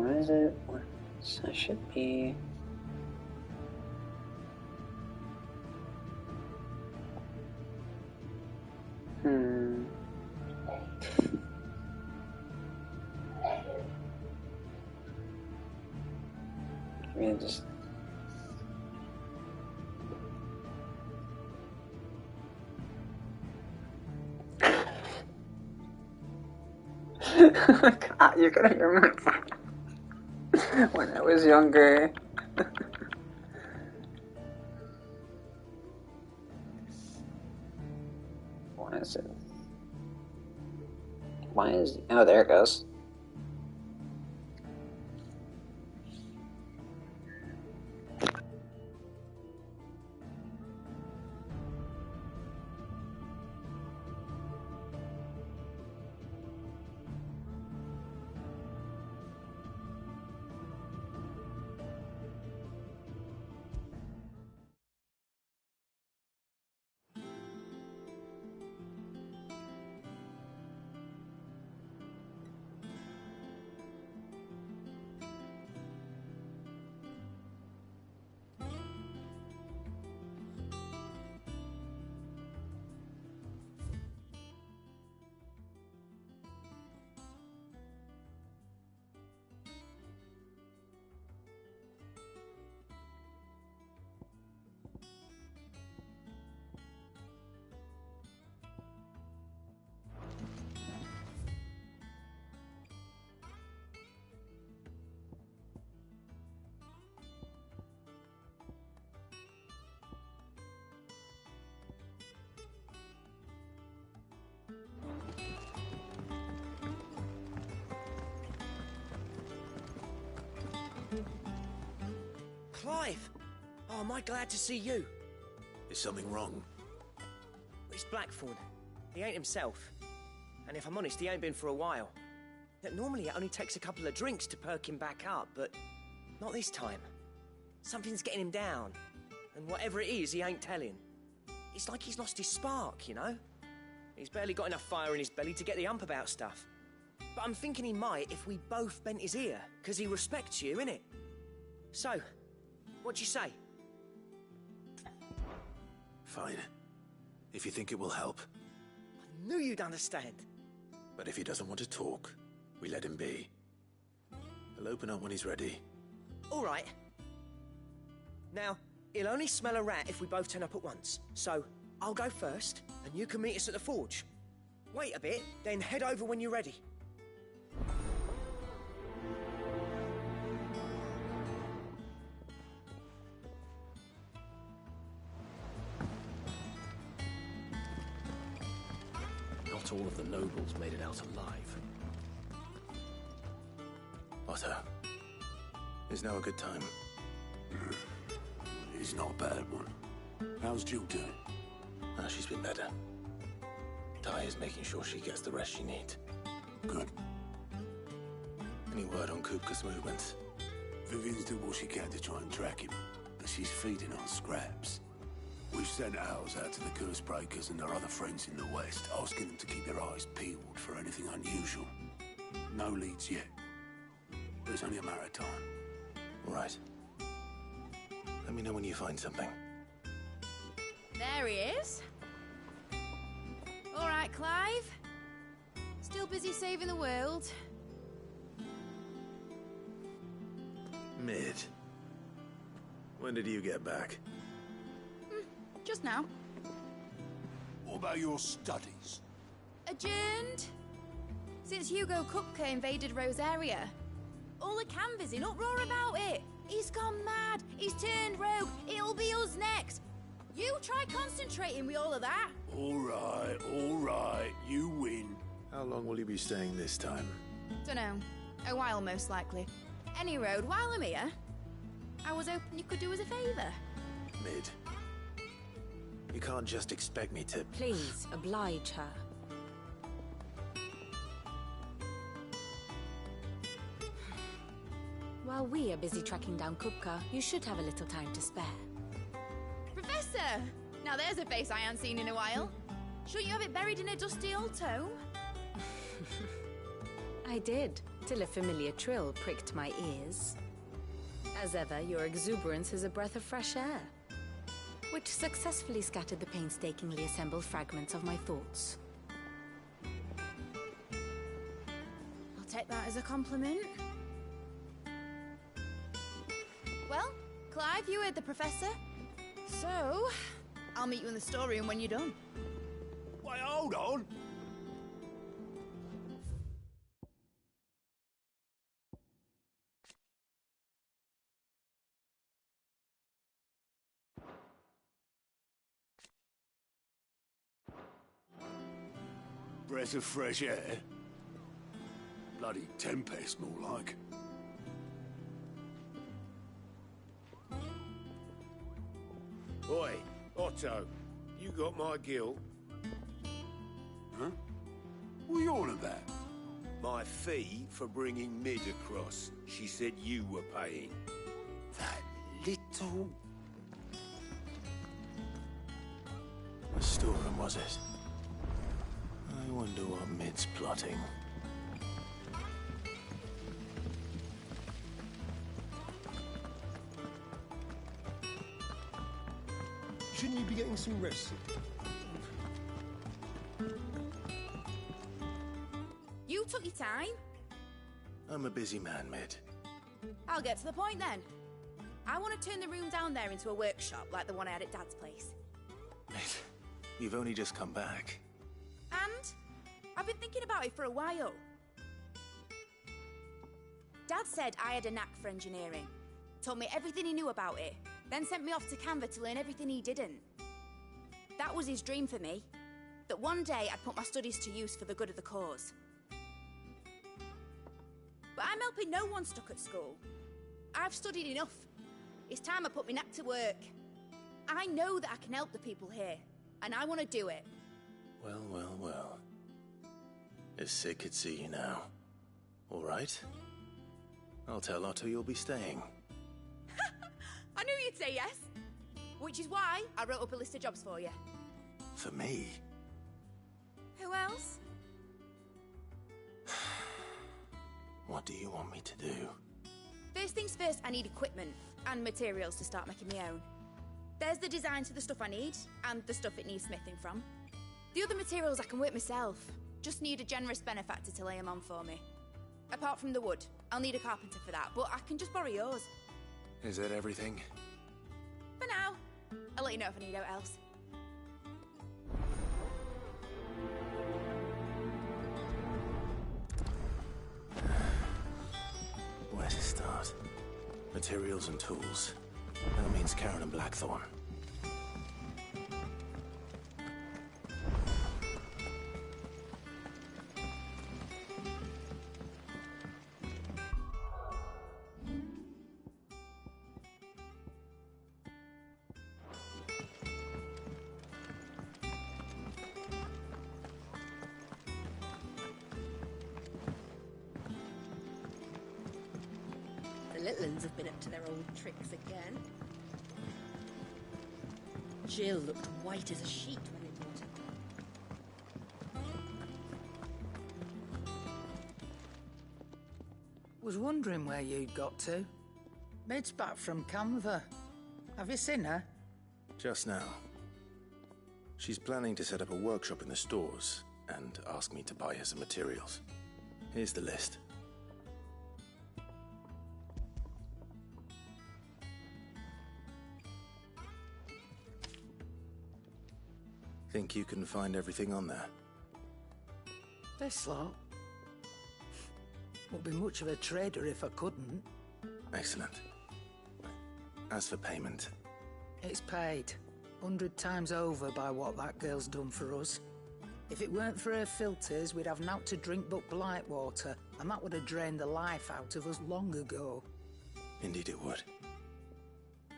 What is it? So it should be... I mean, just... God, you could hear my when I was younger. Why is it? Why is... Oh, there it goes. Clive! Oh, am I glad to see you. Is something wrong? It's Blackthorn. He ain't himself. And if I'm honest, he ain't been for a while. Normally it only takes a couple of drinks to perk him back up, but not this time. Something's getting him down. And whatever it is, he ain't telling. It's like he's lost his spark, you know? He's barely got enough fire in his belly to get the ump about stuff. But I'm thinking he might if we both bent his ear, because he respects you, innit? So, what'd you say? Fine. If you think it will help. I knew you'd understand. But if he doesn't want to talk, we let him be. He'll open up when he's ready. All right. Now, he'll only smell a rat if we both turn up at once. So, I'll go first, and you can meet us at the forge. Wait a bit, then head over when you're ready. Not all of the nobles made it out alive. Otto, is now a good time? It's not a bad one. How's Jill doing? She's been better. Ty is making sure she gets the rest she needs. Good. Any word on Kupka's movements? Vivian's doing what she can to try and track him, but she's feeding on scraps. We've sent ours out to the Cursebreakers and their other friends in the west, asking them to keep their eyes peeled for anything unusual. No leads yet. But it's only a matter of time. Right. Let me know when you find something. There he is. All right, Clive. Still busy saving the world. Mid. When did you get back? Just now. What about your studies? Adjourned. Since Hugo Kupka invaded Rosaria. All the canvas in uproar about it. He's gone mad. He's turned rogue. It'll be us next. You try concentrating with all of that. All right. You win. How long will you be staying this time? Dunno. A while, most likely. Any road, while I'm here, I was hoping you could do us a favour. Mid. You can't just expect me to... Please, oblige her. While we are busy tracking down Kupka, you should have a little time to spare. Professor! Now there's a face I haven't seen in a while. Shouldn't you have it buried in a dusty old tome? I did, till a familiar trill pricked my ears. As ever, your exuberance is a breath of fresh air, which successfully scattered the painstakingly assembled fragments of my thoughts. I'll take that as a compliment. Well, Clive, you heard the Professor. So, I'll meet you in the storeroom when you're done. Wait, hold on! Breath of fresh air? Bloody tempest, more like. Oi, Otto, you got my gill? Huh? What are you on about? My fee for bringing Mid across. She said you were paying. That little... The storeroom, was it? I wonder what Mid's plotting. Shouldn't you be getting some rest? You took your time. I'm a busy man, Mid. I'll get to the point then. I want to turn the room down there into a workshop like the one I had at Dad's place. Mid, you've only just come back. And I've been thinking about it for a while. Dad said I had a knack for engineering. Told me everything he knew about it. Then sent me off to Canva to learn everything he didn't. That was his dream for me. That one day I'd put my studies to use for the good of the cause. But I'm helping no one stuck at school. I've studied enough. It's time I put my knack to work. I know that I can help the people here, and I want to do it. Well, well, well. If Sid could see you now. All right. I'll tell Otto you'll be staying. I knew you'd say yes. Which is why I wrote up a list of jobs for you. For me? Who else? What do you want me to do? First things first, I need equipment and materials to start making my own. There's the designs for the stuff I need, and the stuff it needs smithing from. The other materials I can work myself. Just need a generous benefactor to lay them on for me. Apart from the wood, I'll need a carpenter for that, but I can just borrow yours. Is that everything? For now. I'll let you know if I need out else. Where to start? Materials and tools. That means Karen and Blackthorn. The little uns have been up to their old tricks again. Jill looked white as a sheet when it brought her. Was wondering where you'd got to. Mid's back from Canva. Have you seen her? Just now. She's planning to set up a workshop in the stores and ask me to buy her some materials. Here's the list. Think you can find everything on there? This lot. Wouldn't be much of a trader if I couldn't. Excellent. As for payment... It's paid. 100 times over by what that girl's done for us. If it weren't for her filters, we'd have naught to drink but blight water, and that would have drained the life out of us long ago. Indeed it would.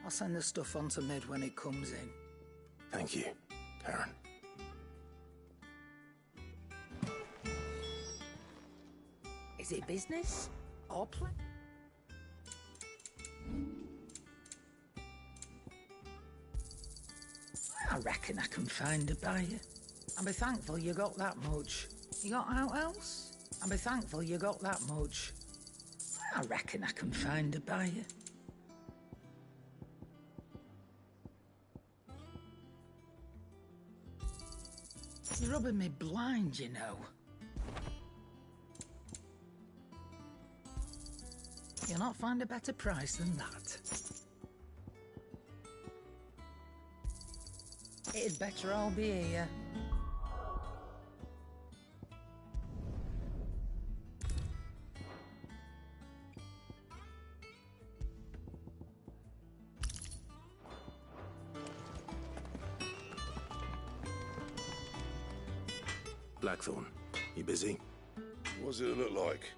I'll send the stuff on to Mid when it comes in. Thank you, Karen. Is it business? Or play? I reckon I can find a buyer. And be thankful you got that much. You got out else? And be thankful you got that much. I reckon I can find a buyer. You're rubbing me blind, you know. You'll not find a better price than that. It'd better all be here. Blackthorn, you busy? What does it look like?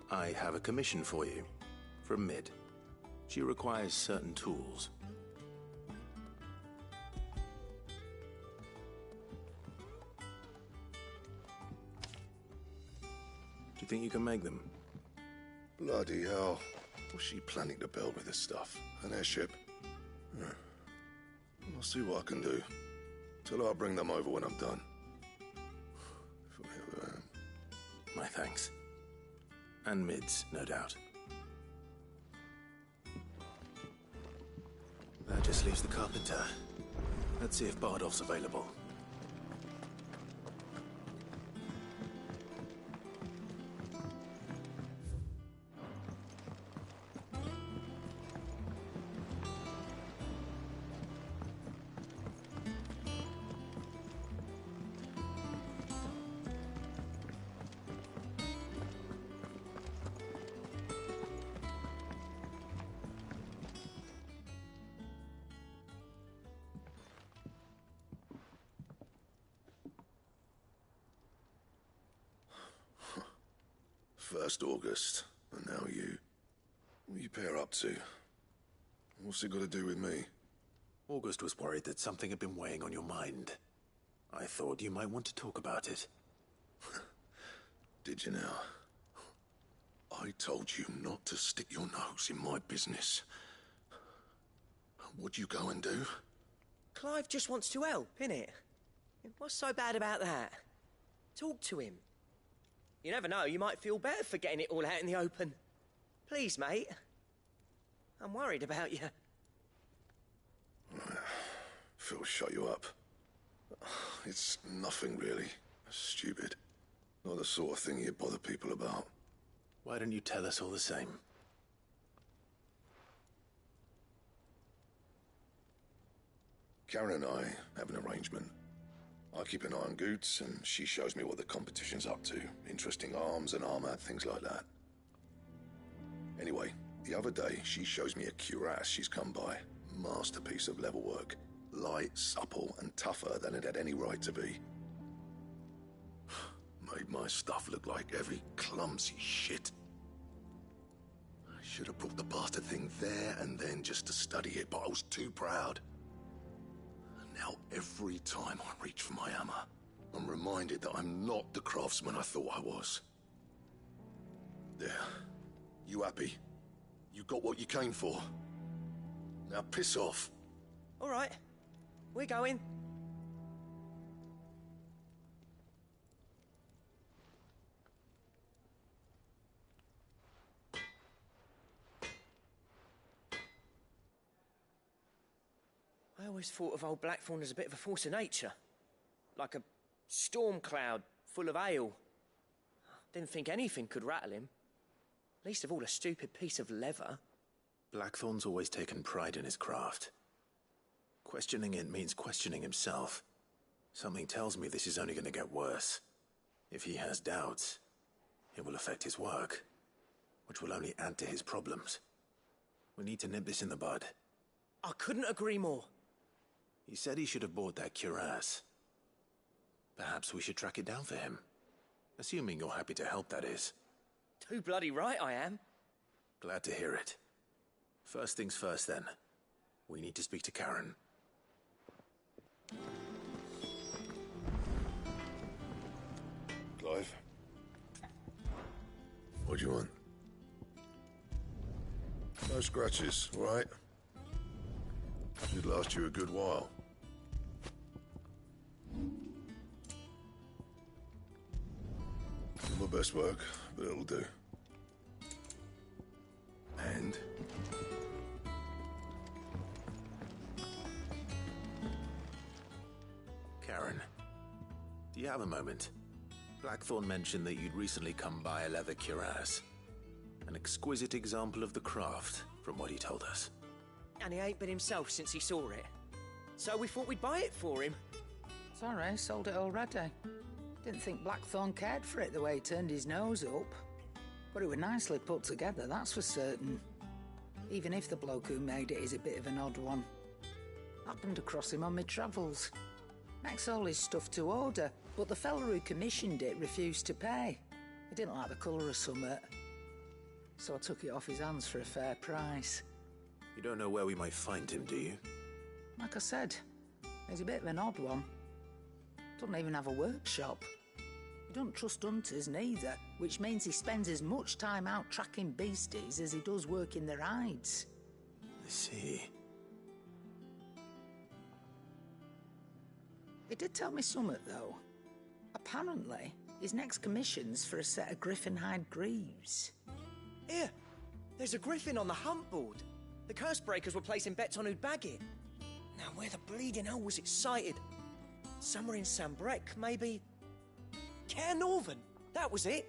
I have a commission for you. From Mid. She requires certain tools. Do you think you can make them? Bloody hell. What's she planning to build with this stuff? An airship? I'll see what I can do. Tell her I'll bring them over when I'm done. My thanks. And Mid's, no doubt. That just leaves the carpenter. Let's see if Bardolph's available. First August, and now you. What are you pair up to? What's it got to do with me? August was worried that something had been weighing on your mind. I thought you might want to talk about it. Did you now? I told you not to stick your nose in my business. What'd you go and do? Clive just wants to help, innit? What's so bad about that? Talk to him. You never know, you might feel better for getting it all out in the open. Please, mate. I'm worried about you. Phil shut you up. It's nothing really. Stupid. Not the sort of thing you bother people about. Why don't you tell us all the same? Karen and I have an arrangement. I keep an eye on Goots, and she shows me what the competition's up to. Interesting arms and armor, things like that. Anyway, the other day, she shows me a cuirass she's come by. Masterpiece of level work. Light, supple, and tougher than it had any right to be. Made my stuff look like every clumsy shit. I should have brought the bastard thing there and then just to study it, but I was too proud. Now, every time I reach for my hammer, I'm reminded that I'm not the craftsman I thought I was. There. You happy? You got what you came for? Now piss off. All right. We're going. I always thought of old Blackthorn as a bit of a force of nature. Like a storm cloud full of ale. Didn't think anything could rattle him. Least of all a stupid piece of leather. Blackthorn's always taken pride in his craft. Questioning it means questioning himself. Something tells me this is only going to get worse. If he has doubts, it will affect his work, which will only add to his problems. We need to nip this in the bud. I couldn't agree more. He said he should have bought that cuirass. Perhaps we should track it down for him. Assuming you're happy to help, that is. Too bloody right I am. Glad to hear it. First things first, then. We need to speak to Karen. Clive? What do you want? No scratches, all right? Should last you a good while. Not my best work, but it'll do. Do you have a moment? Blackthorn mentioned that you'd recently come by a leather cuirass. An exquisite example of the craft, from what he told us. And he ain't been himself since he saw it. So we thought we'd buy it for him. Sorry, sold it already. Didn't think Blackthorn cared for it the way he turned his nose up. But it was nicely put together, that's for certain. Even if the bloke who made it is a bit of an odd one. Happened across him on my travels. Makes all his stuff to order, but the fella who commissioned it refused to pay. He didn't like the colour of summit. So I took it off his hands for a fair price. You don't know where we might find him, do you? Like I said, he's a bit of an odd one. Doesn't even have a workshop. He don't trust hunters neither, which means he spends as much time out tracking beasties as he does working their hides. I see. He did tell me something, though. Apparently, his next commission's for a set of griffin hide greaves. Here, there's a griffin on the hunt board. The curse breakers were placing bets on who'd bag it. Now, where the bleeding hell was it sighted? Somewhere in Sambrec, maybe? Caer Northern, that was it.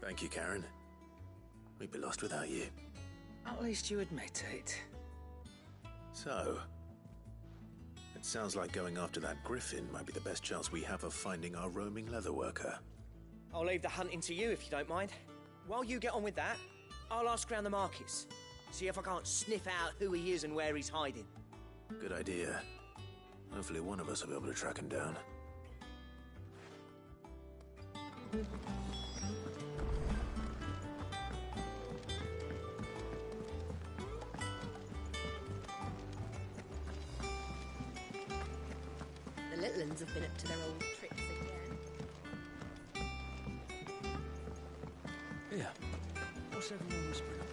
Thank you, Karen. We'd be lost without you. At least you admit it. So, it sounds like going after that griffin might be the best chance we have of finding our roaming leatherworker. I'll leave the hunting to you if you don't mind. While you get on with that, I'll ask around the markets. See if I can't sniff out who he is and where he's hiding. Good idea. Hopefully one of us will be able to track him down. The little uns have been up to their old tricks again. Yeah. What's everyone whispering about?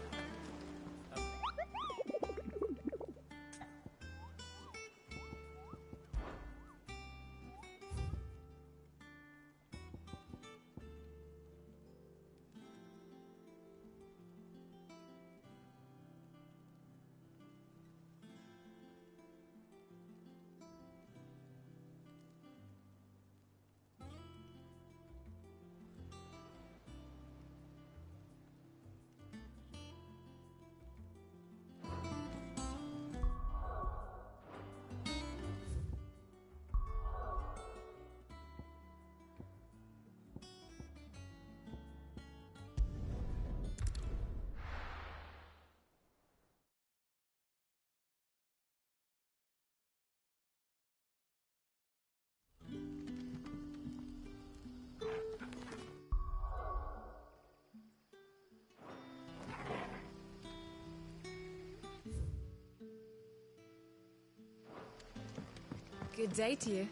Good day to you.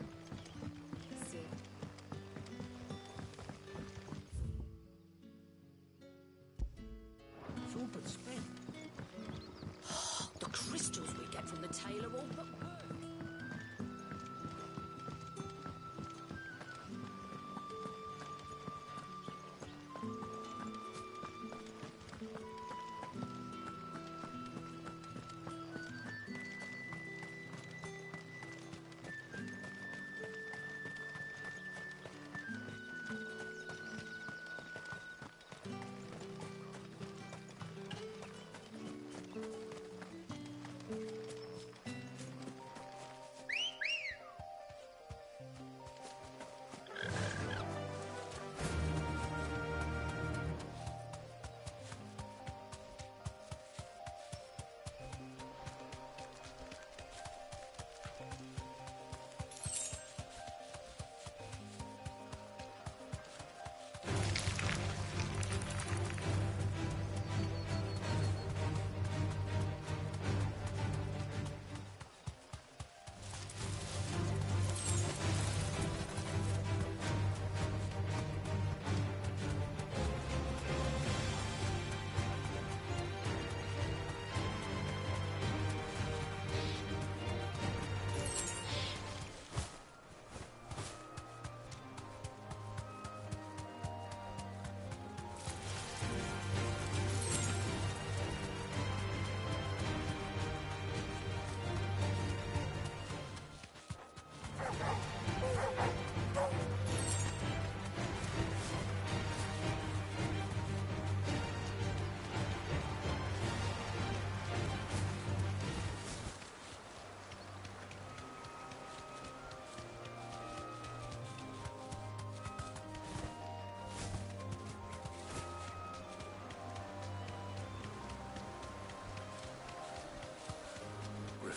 See. It's all but spent. The crystals we get from the tailor all but worth.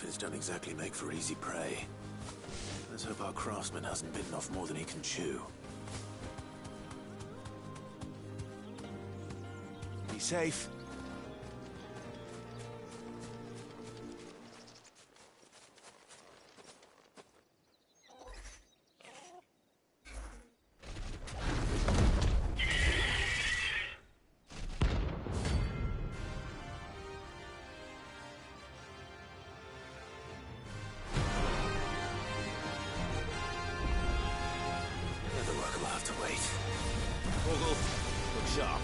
griffins don't exactly make for easy prey. Let's hope our craftsman hasn't bitten off more than he can chew. Be safe. The work will have to wait. Bogle, look sharp.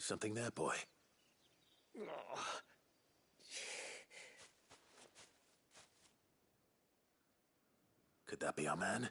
Is something there, boy? that be our man?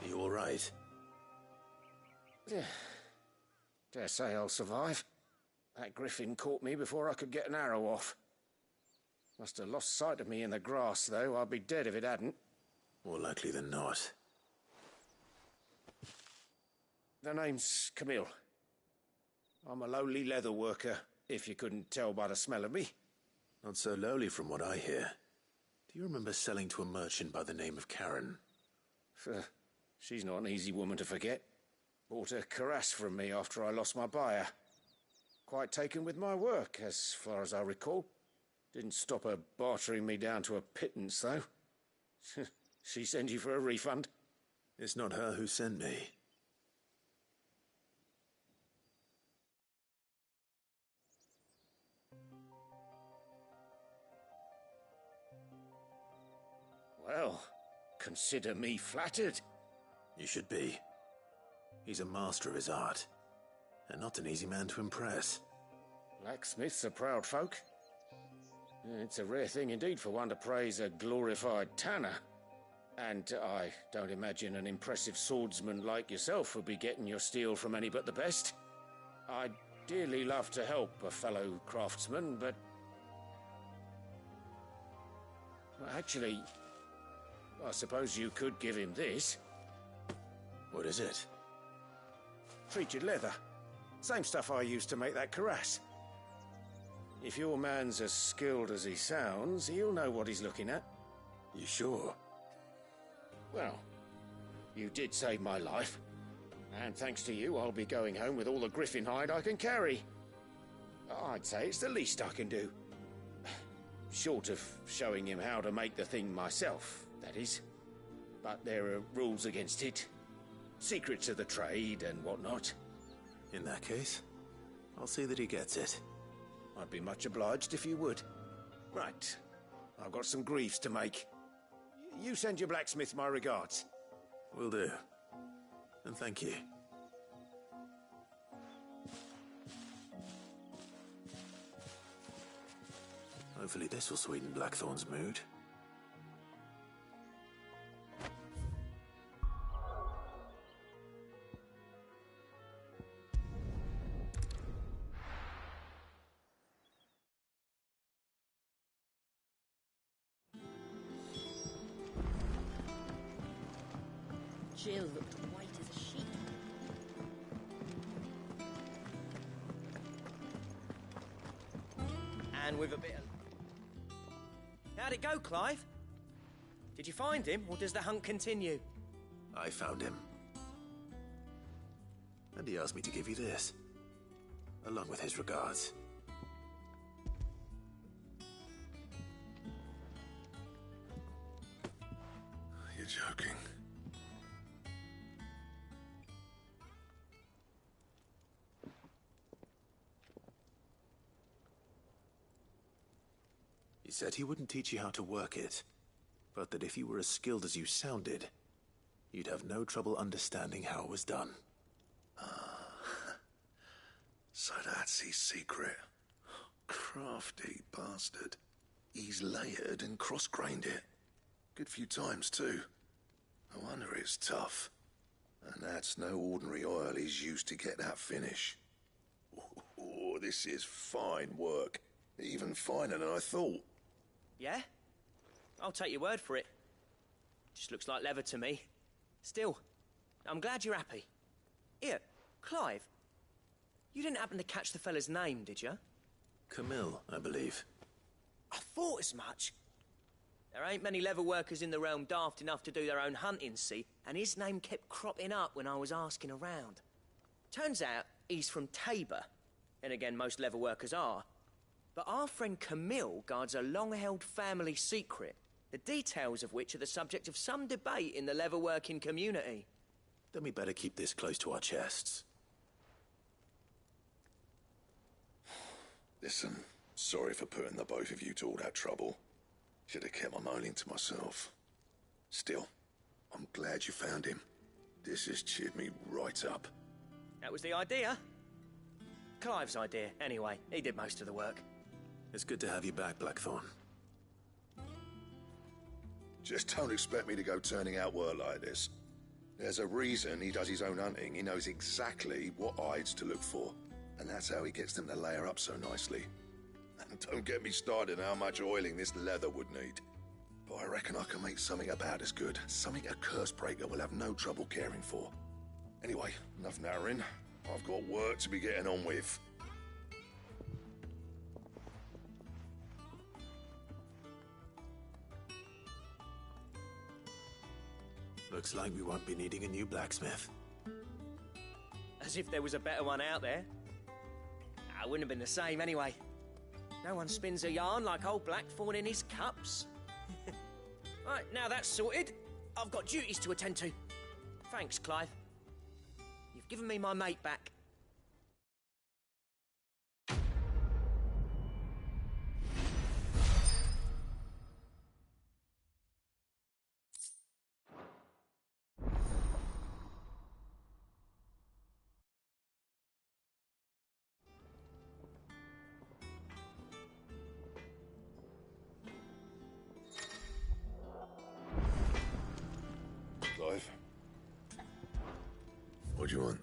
Are you all right? Dare say I'll survive. That griffin caught me before I could get an arrow off. Must have lost sight of me in the grass, though. I'd be dead if it hadn't. More likely than not. The name's Camille. I'm a lowly leather worker, if you couldn't tell by the smell of me. Not so lowly from what I hear. Do you remember selling to a merchant by the name of Karen? She's not an easy woman to forget. Bought a cuirass from me after I lost my buyer. Quite taken with my work, as far as I recall. Didn't stop her bartering me down to a pittance, though. She sent you for a refund? It's not her who sent me. Well, consider me flattered. You should be. He's a master of his art, and not an easy man to impress. Blacksmiths are proud folk. It's a rare thing indeed for one to praise a glorified tanner. And I don't imagine an impressive swordsman like yourself would be getting your steel from any but the best. I'd dearly love to help a fellow craftsman, but... well, actually, I suppose you could give him this. What is it? Treated leather. Same stuff I used to make that cuirass. If your man's as skilled as he sounds, he'll know what he's looking at. You sure? Well, you did save my life. And thanks to you, I'll be going home with all the griffin hide I can carry. I'd say it's the least I can do. Short of showing him how to make the thing myself, that is. But there are rules against it. Secrets of the trade and whatnot. In that case, I'll see that he gets it. I'd be much obliged if you would. Right. I've got some greaves to make. You send your blacksmith my regards. Will do. And thank you. Hopefully this will sweeten Blackthorn's mood. Jill looked white as a sheet. And with a bit of... How'd it go, Clive? Did you find him, or does the hunt continue? I found him. And he asked me to give you this, along with his regards. You're joking. He said he wouldn't teach you how to work it, but that if you were as skilled as you sounded, you'd have no trouble understanding how it was done. So that's his secret. Crafty bastard. He's layered and cross-grained it. Good few times, too. No wonder it's tough. And that's no ordinary oil he's used to get that finish. Oh, this is fine work. Even finer than I thought. Yeah? I'll take your word for it. Just looks like leather to me. Still, I'm glad you're happy. Here, Clive. You didn't happen to catch the fella's name, did you? Camille, I believe. I thought as much. There ain't many leather workers in the realm daft enough to do their own hunting, see? And his name kept cropping up when I was asking around. Turns out, he's from Tabor. And again, most leather workers are. But our friend Camille guards a long-held family secret, the details of which are the subject of some debate in the leather-working community. Then we better keep this close to our chests. Listen, sorry for putting the both of you to all that trouble. Should have kept my moaning to myself. Still, I'm glad you found him. This has cheered me right up. That was the idea. Clive's idea, anyway. He did most of the work. It's good to have you back, Blackthorn. Just don't expect me to go turning out work like this. There's a reason he does his own hunting. He knows exactly what hides to look for. And that's how he gets them to layer up so nicely. And don't get me started on how much oiling this leather would need. But I reckon I can make something about as good. Something a Cursebreaker will have no trouble caring for. Anyway, enough narrowing. I've got work to be getting on with. Looks like we won't be needing a new blacksmith. As if there was a better one out there. I wouldn't have been the same anyway. No one spins a yarn like old Blackthorn in his cups. Right, now that's sorted, I've got duties to attend to. Thanks, Clive. You've given me my mate back. Clive? What do you want?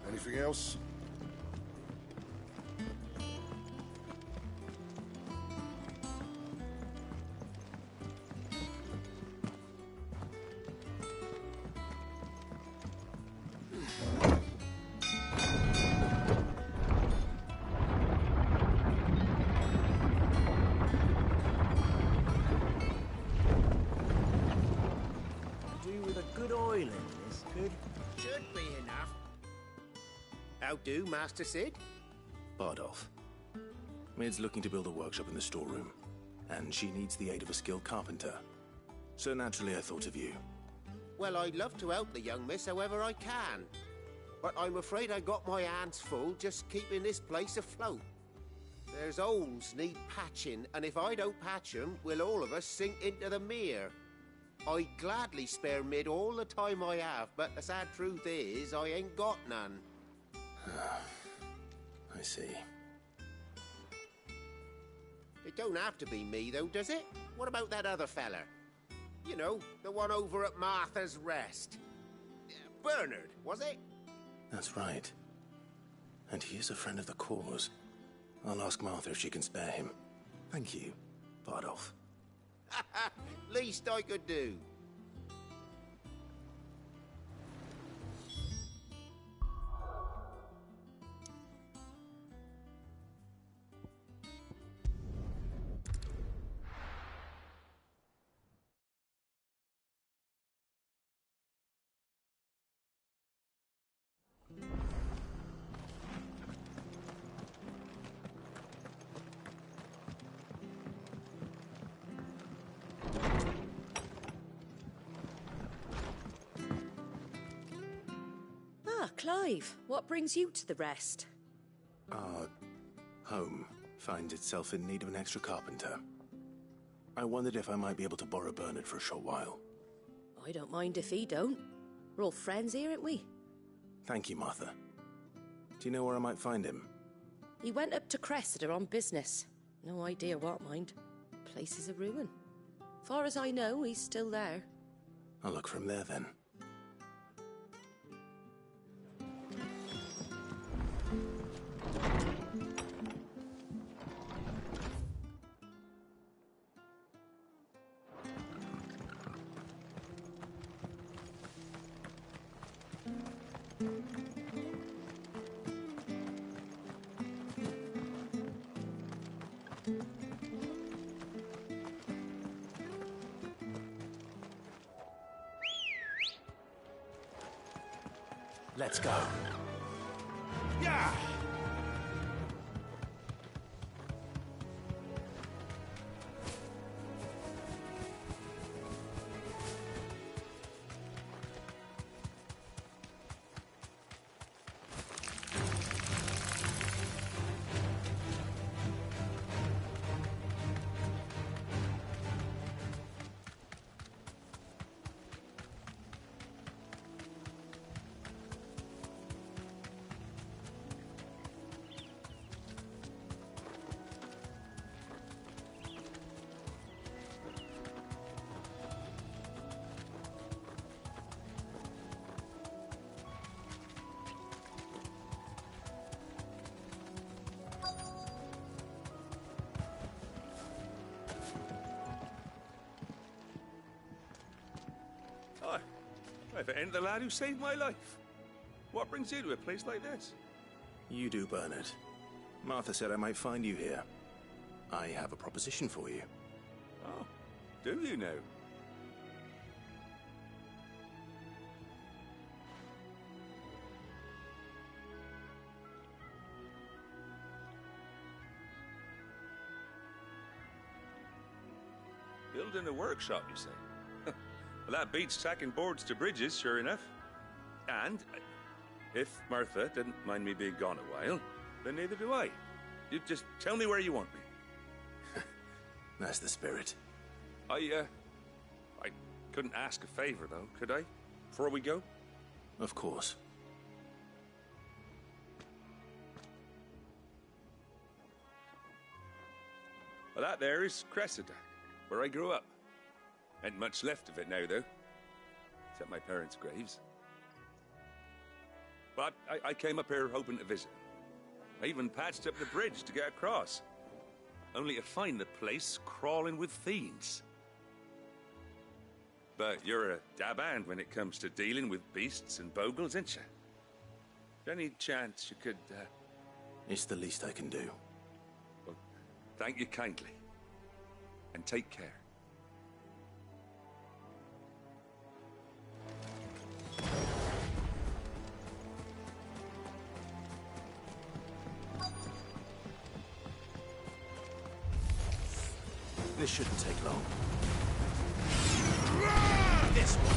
Anything else? Should be enough. How do, Master Sid? Bardolph. Mid's looking to build a workshop in the storeroom, and she needs the aid of a skilled carpenter. So naturally I thought of you. Well, I'd love to help the young miss however I can. But I'm afraid I got my hands full just keeping this place afloat. There's holes need patching, and if I don't patch them, we'll all of us sink into the mere. I'd gladly spare Mid all the time I have, but the sad truth is, I ain't got none. I see. It don't have to be me, though, does it? What about that other fella? You know, the one over at Martha's Rest. Bernard, was it? That's right. And he is a friend of the cause. I'll ask Martha if she can spare him. Thank you, Bardolph. Least I could do. Clive, what brings you to the Rest? Our home finds itself in need of an extra carpenter. I wondered if I might be able to borrow Bernard for a short while. I don't mind if he don't. We're all friends here, aren't we? Thank you, Martha. Do you know where I might find him? He went up to Cressida on business. No idea what, mind. Place is a ruin. Far as I know, he's still there. I'll look for him there then. Let's go. Yeah! Hi. If it ain't the lad who saved my life. What brings you to a place like this? You do, Bernard. Martha said I might find you here. I have a proposition for you. Oh, do you now? Building a workshop, you say? Well, that beats tacking boards to bridges, sure enough. And if Martha didn't mind me being gone a while, then neither do I. You just tell me where you want me. That's the spirit. I couldn't ask a favor, though, could I? Before we go? Of course. Well, that there is Cressida, where I grew up. Ain't much left of it now, though. Except my parents' graves. But I came up here hoping to visit. I even patched up the bridge to get across. Only to find the place crawling with fiends. But you're a dab hand when it comes to dealing with beasts and bogles, ain't you? Any chance you could, It's the least I can do. Well, thank you kindly. And take care. This shouldn't take long. This one.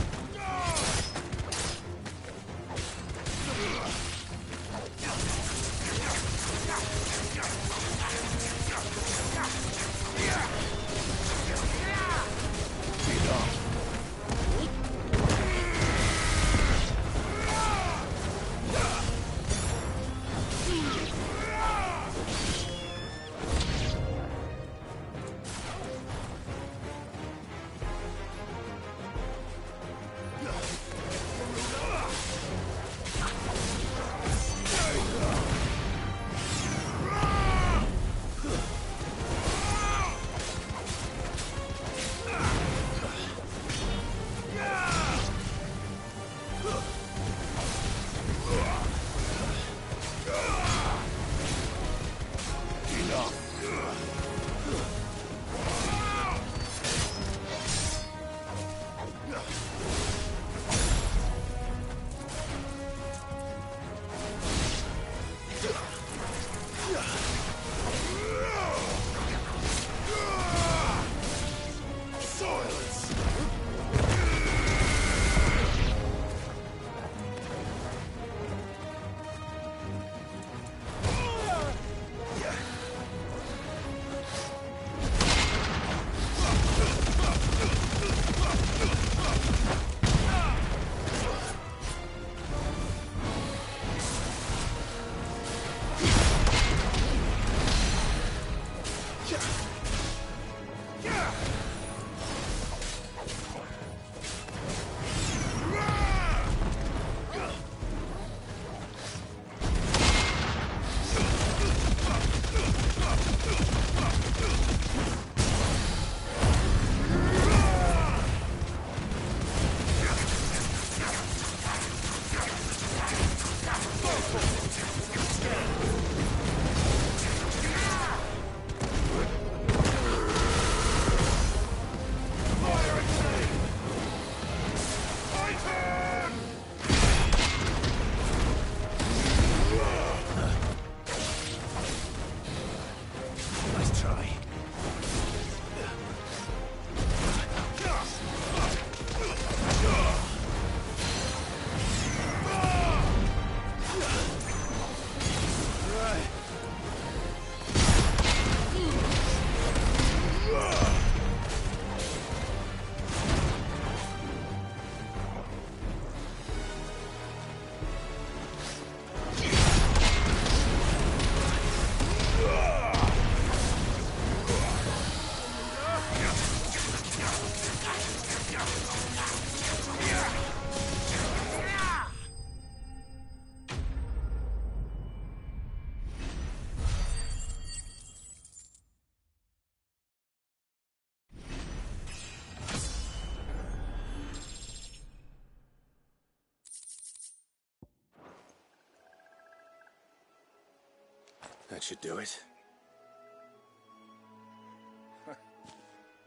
That should do it.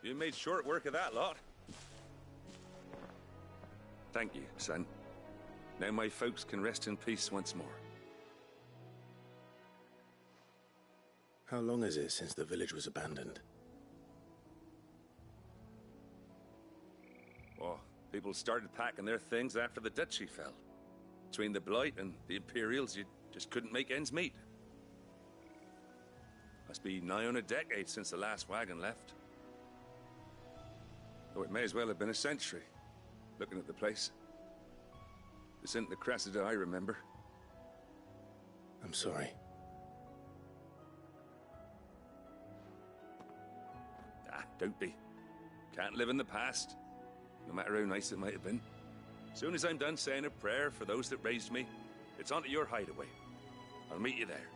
You made short work of that lot. Thank you, son. Now my folks can rest in peace once more. How long is it since the village was abandoned? Oh, people started packing their things after the duchy fell. Between the Blight and the Imperials, you just couldn't make ends meet. Must be nigh on a decade since the last wagon left. Though it may as well have been a century, looking at the place. This isn't the Cressida I remember. I'm sorry. Ah, don't be. Can't live in the past, no matter how nice it might have been. Soon as I'm done saying a prayer for those that raised me, it's onto your hideaway. I'll meet you there.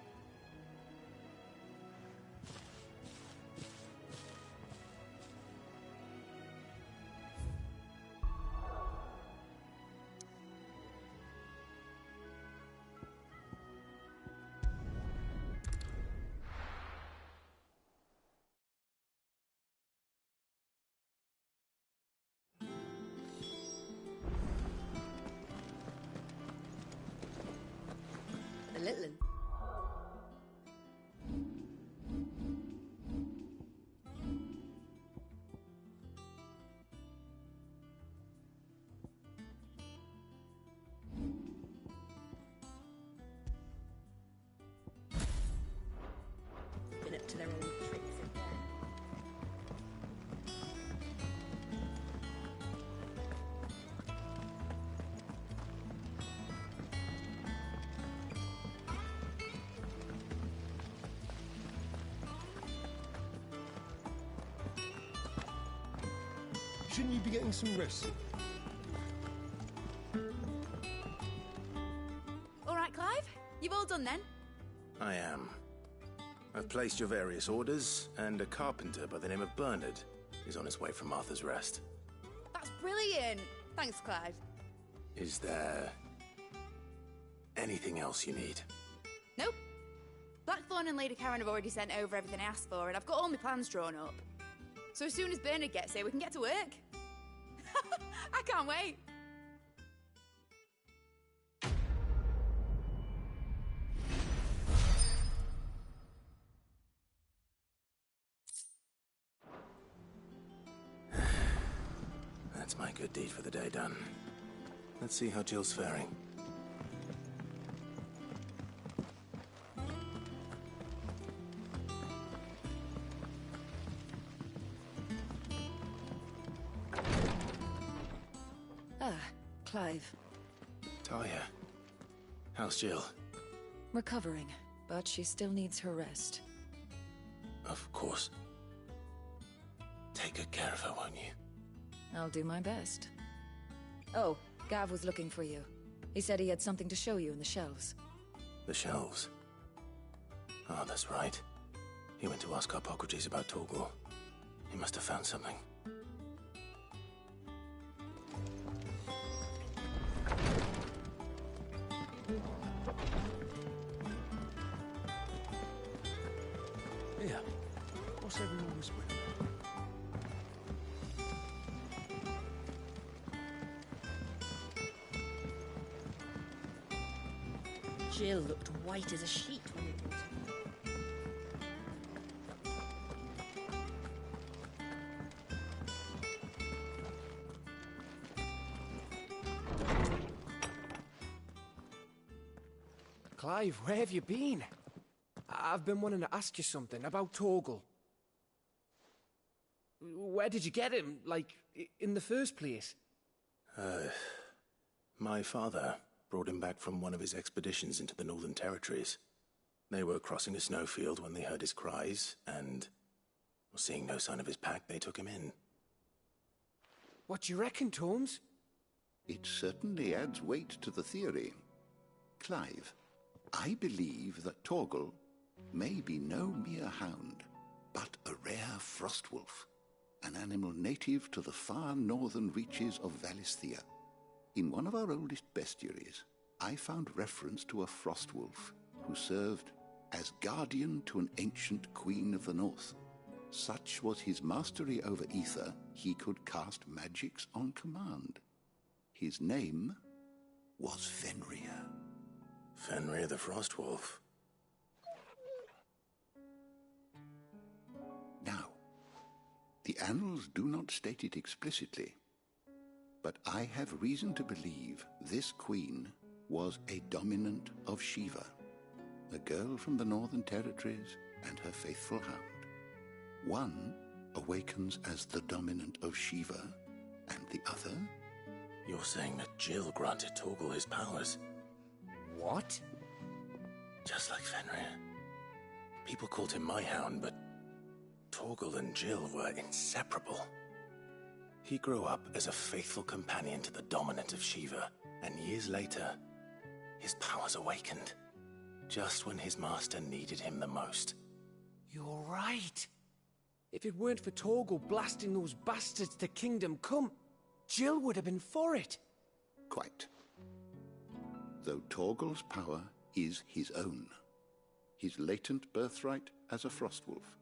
A little. Been up to their old tricks again. Shouldn't you be getting some rest? All right, Clive? You've all done then? I am. I've placed your various orders, and a carpenter by the name of Bernard is on his way from Arthur's Rest. That's brilliant. Thanks, Clive. Is there anything else you need? Nope. Blackthorn and Lady Karen have already sent over everything I asked for, and I've got all my plans drawn up. So as soon as Bernard gets here, we can get to work. I can't wait. That's my good deed for the day done. Let's see how Jill's faring. Clive. Talia. How's Jill? Recovering, but she still needs her rest. Of course. Take good care of her, won't you? I'll do my best. Oh, Gav was looking for you. He said he had something to show you in the shelves. The shelves? Ah, that's right. He went to ask Harpocrates about Torgal. He must have found something. Yeah. What's everyone whispering about? Jill looked white as a sheet when we brought her. Clive, where have you been? I've been wanting to ask you something about Torgal. Where did you get him, like, in the first place? My father brought him back from one of his expeditions into the Northern Territories. They were crossing a snowfield when they heard his cries, and, seeing no sign of his pack, they took him in. What do you reckon, Tomes? It certainly adds weight to the theory. Clive, I believe that Torgal may be no mere hound, but a rare frostwolf, an animal native to the far northern reaches of Valisthea. In one of our oldest bestiaries, I found reference to a frostwolf who served as guardian to an ancient queen of the north. Such was his mastery over ether, he could cast magics on command. His name was Fenrir. Fenrir the Frostwolf. Now, the annals do not state it explicitly, but I have reason to believe this queen was a dominant of Shiva, a girl from the Northern Territories and her faithful hound. One awakens as the dominant of Shiva, and the other... You're saying that Jill granted Torgal his powers? What? Just like Fenrir. People called him my hound, but Torgal and Jill were inseparable. He grew up as a faithful companion to the dominant of Shiva, and years later, his powers awakened, just when his master needed him the most. You're right. If it weren't for Torgal blasting those bastards to Kingdom Come, Jill would have been for it. Quite. Though Torgal's power is his own, his latent birthright as a Frostwolf,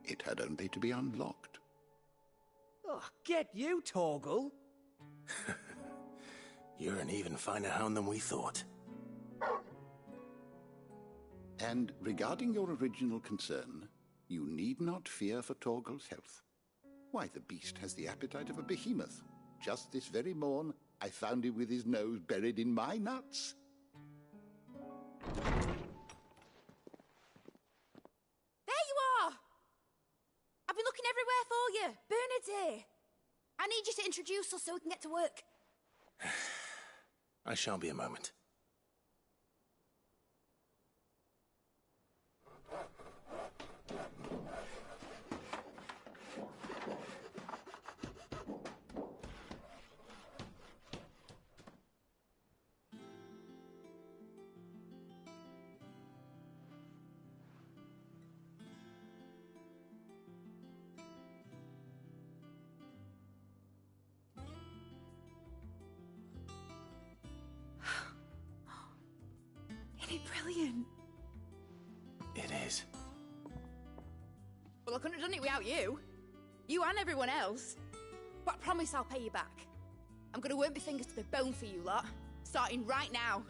it had only to be unlocked. Oh, get you, Torgal! You're an even finer hound than we thought. And regarding your original concern, you need not fear for Torgal's health. Why, the beast has the appetite of a behemoth. Just this very morn, I found him with his nose buried in my nuts. There you are! I've been looking everywhere for you. Bernard's here. I need you to introduce us so we can get to work. I shall be a moment. Isn't it brilliant? It is. Well, I couldn't have done it without you. You and everyone else. But I promise I'll pay you back. I'm gonna work my fingers to the bone for you lot. Starting right now.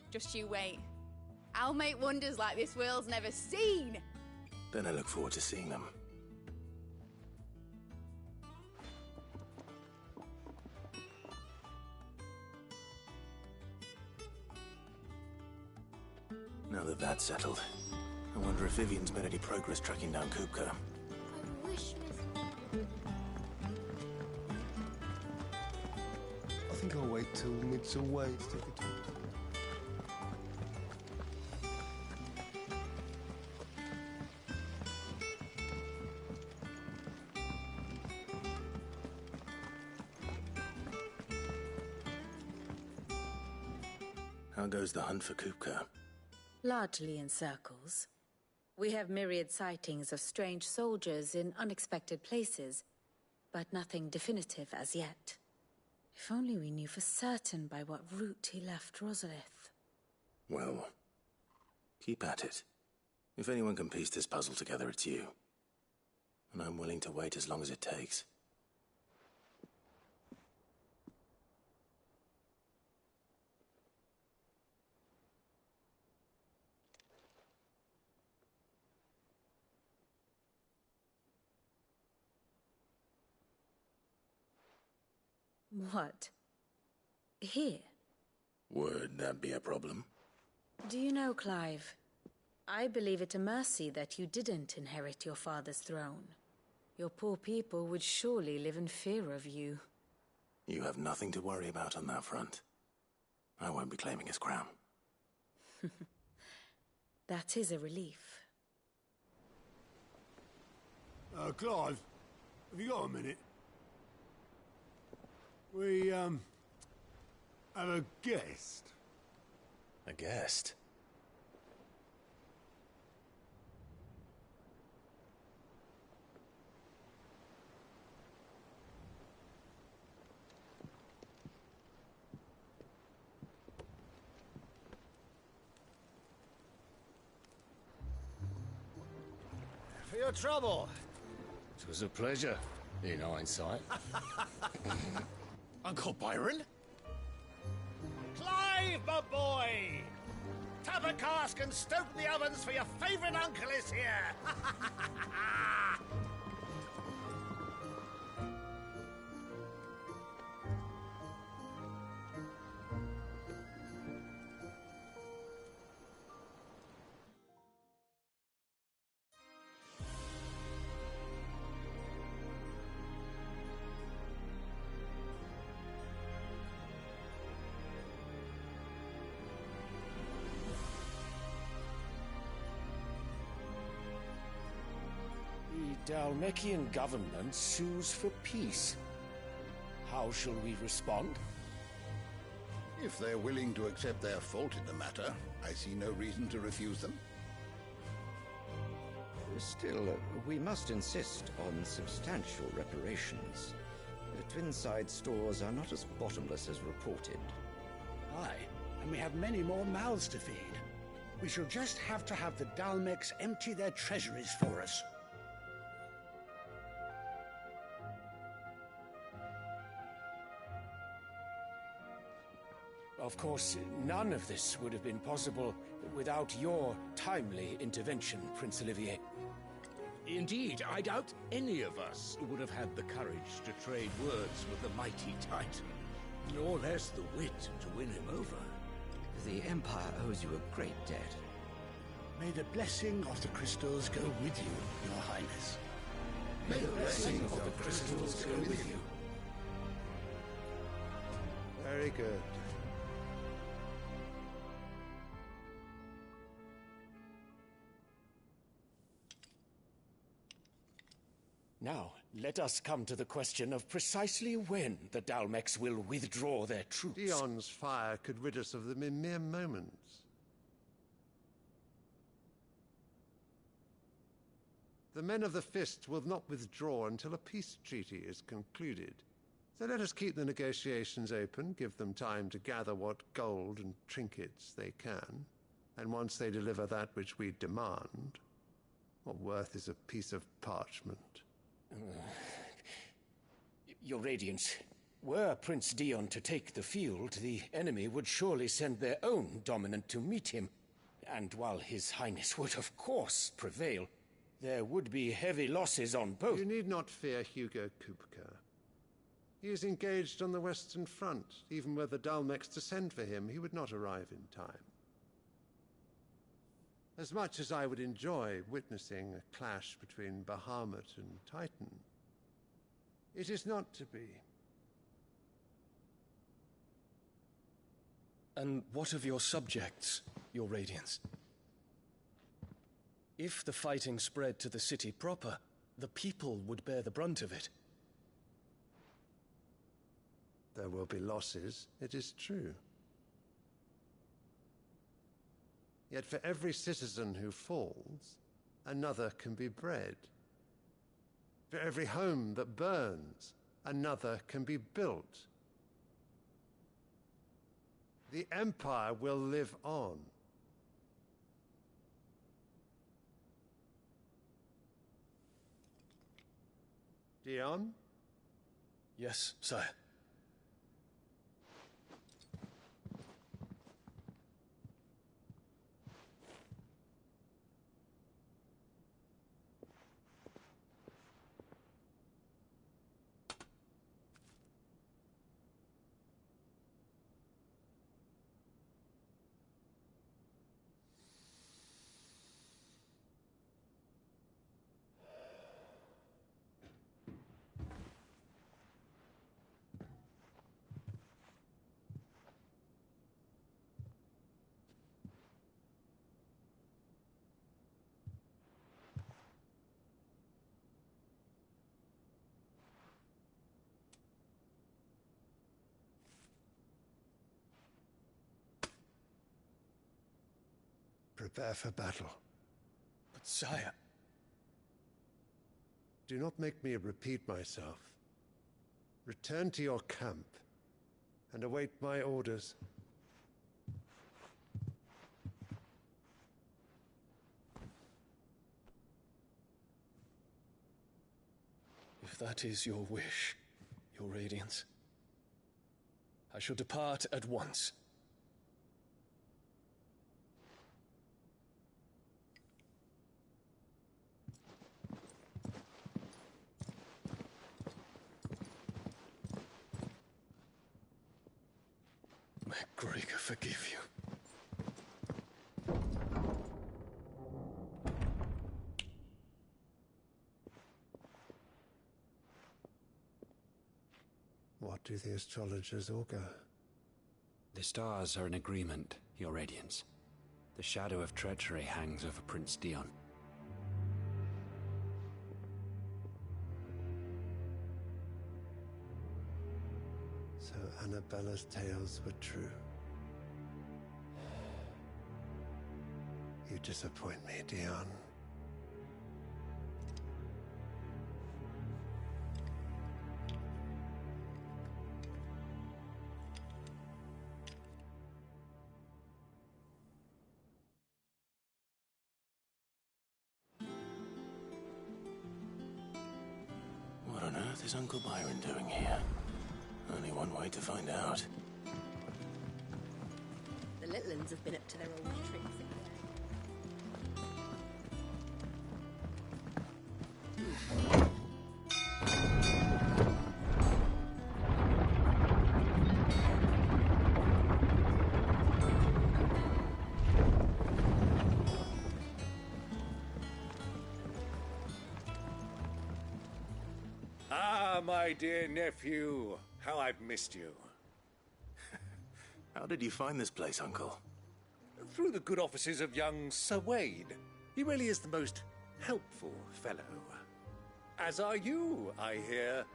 Just you wait. I'll make wonders like this world's never seen. Then I look forward to seeing them. Now that that's settled, I wonder if Vivian's made any progress tracking down Kupka. I wish, I think I'll wait till Mid's away to take a talk. How goes the hunt for Kupka? Largely in circles. We have myriad sightings of strange soldiers in unexpected places, but nothing definitive as yet. If only we knew for certain by what route he left Rosalith. Well, keep at it. If anyone can piece this puzzle together, it's you. And I'm willing to wait as long as it takes. What? Here? Would that be a problem? Do you know, Clive? I believe it a mercy that you didn't inherit your father's throne. Your poor people would surely live in fear of you. You have nothing to worry about on that front. I won't be claiming his crown. That is a relief. Clive, have you got a minute? We, have a guest. A guest? trouble? It was a pleasure, in hindsight. Uncle Byron? Clive, my boy! Tap a cask and stoke the ovens for your favourite uncle is here! The Dalmekian government sues for peace. How shall we respond? If they're willing to accept their fault in the matter, I see no reason to refuse them. Still, we must insist on substantial reparations. Twinside stores are not as bottomless as reported. Aye, and we have many more mouths to feed. We shall just have to have the Dalmecs empty their treasuries for us. Of course, none of this would have been possible without your timely intervention, Prince Olivier. Indeed, I doubt any of us would have had the courage to trade words with the mighty Titan, nor less the wit to win him over. The Empire owes you a great debt. May the blessing of the crystals go with you, Your Highness. May the blessing of the crystals go with you. Very good. Now, let us come to the question of precisely when the Dalmecs will withdraw their troops. Dion's fire could rid us of them in mere moments. The men of the Fist will not withdraw until a peace treaty is concluded. So let us keep the negotiations open, give them time to gather what gold and trinkets they can, and once they deliver that which we demand, what worth is a piece of parchment? Your Radiance, were Prince Dion to take the field, the enemy would surely send their own dominant to meet him. And while His Highness would of course prevail, there would be heavy losses on both. You need not fear Hugo Kupka. He is engaged on the Western Front. Even were the Dalmecs to send for him, he would not arrive in time. As much as I would enjoy witnessing a clash between Bahamut and Titan, it is not to be. And what of your subjects, Your Radiance? If the fighting spread to the city proper, the people would bear the brunt of it. There will be losses, it is true. Yet for every citizen who falls, another can be bred. For every home that burns, another can be built. The Empire will live on. Dion? Yes, sire. Prepare for battle. But sire... Do not make me repeat myself. Return to your camp and await my orders. If that is your wish, Your Radiance, I shall depart at once. May Gregor forgive you. What do the astrologers augur? The stars are in agreement, Your Radiance. The shadow of treachery hangs over Prince Dion. So Annabella's tales were true. You disappoint me, Dion. What on earth is Uncle Byron doing here? Only one way to find out. The little ones have been up to their old tricks again. Ah, my dear nephew. How I've missed you. How did you find this place, Uncle? Through the good offices of young Sir Wade. He really is the most helpful fellow. As are you, I hear.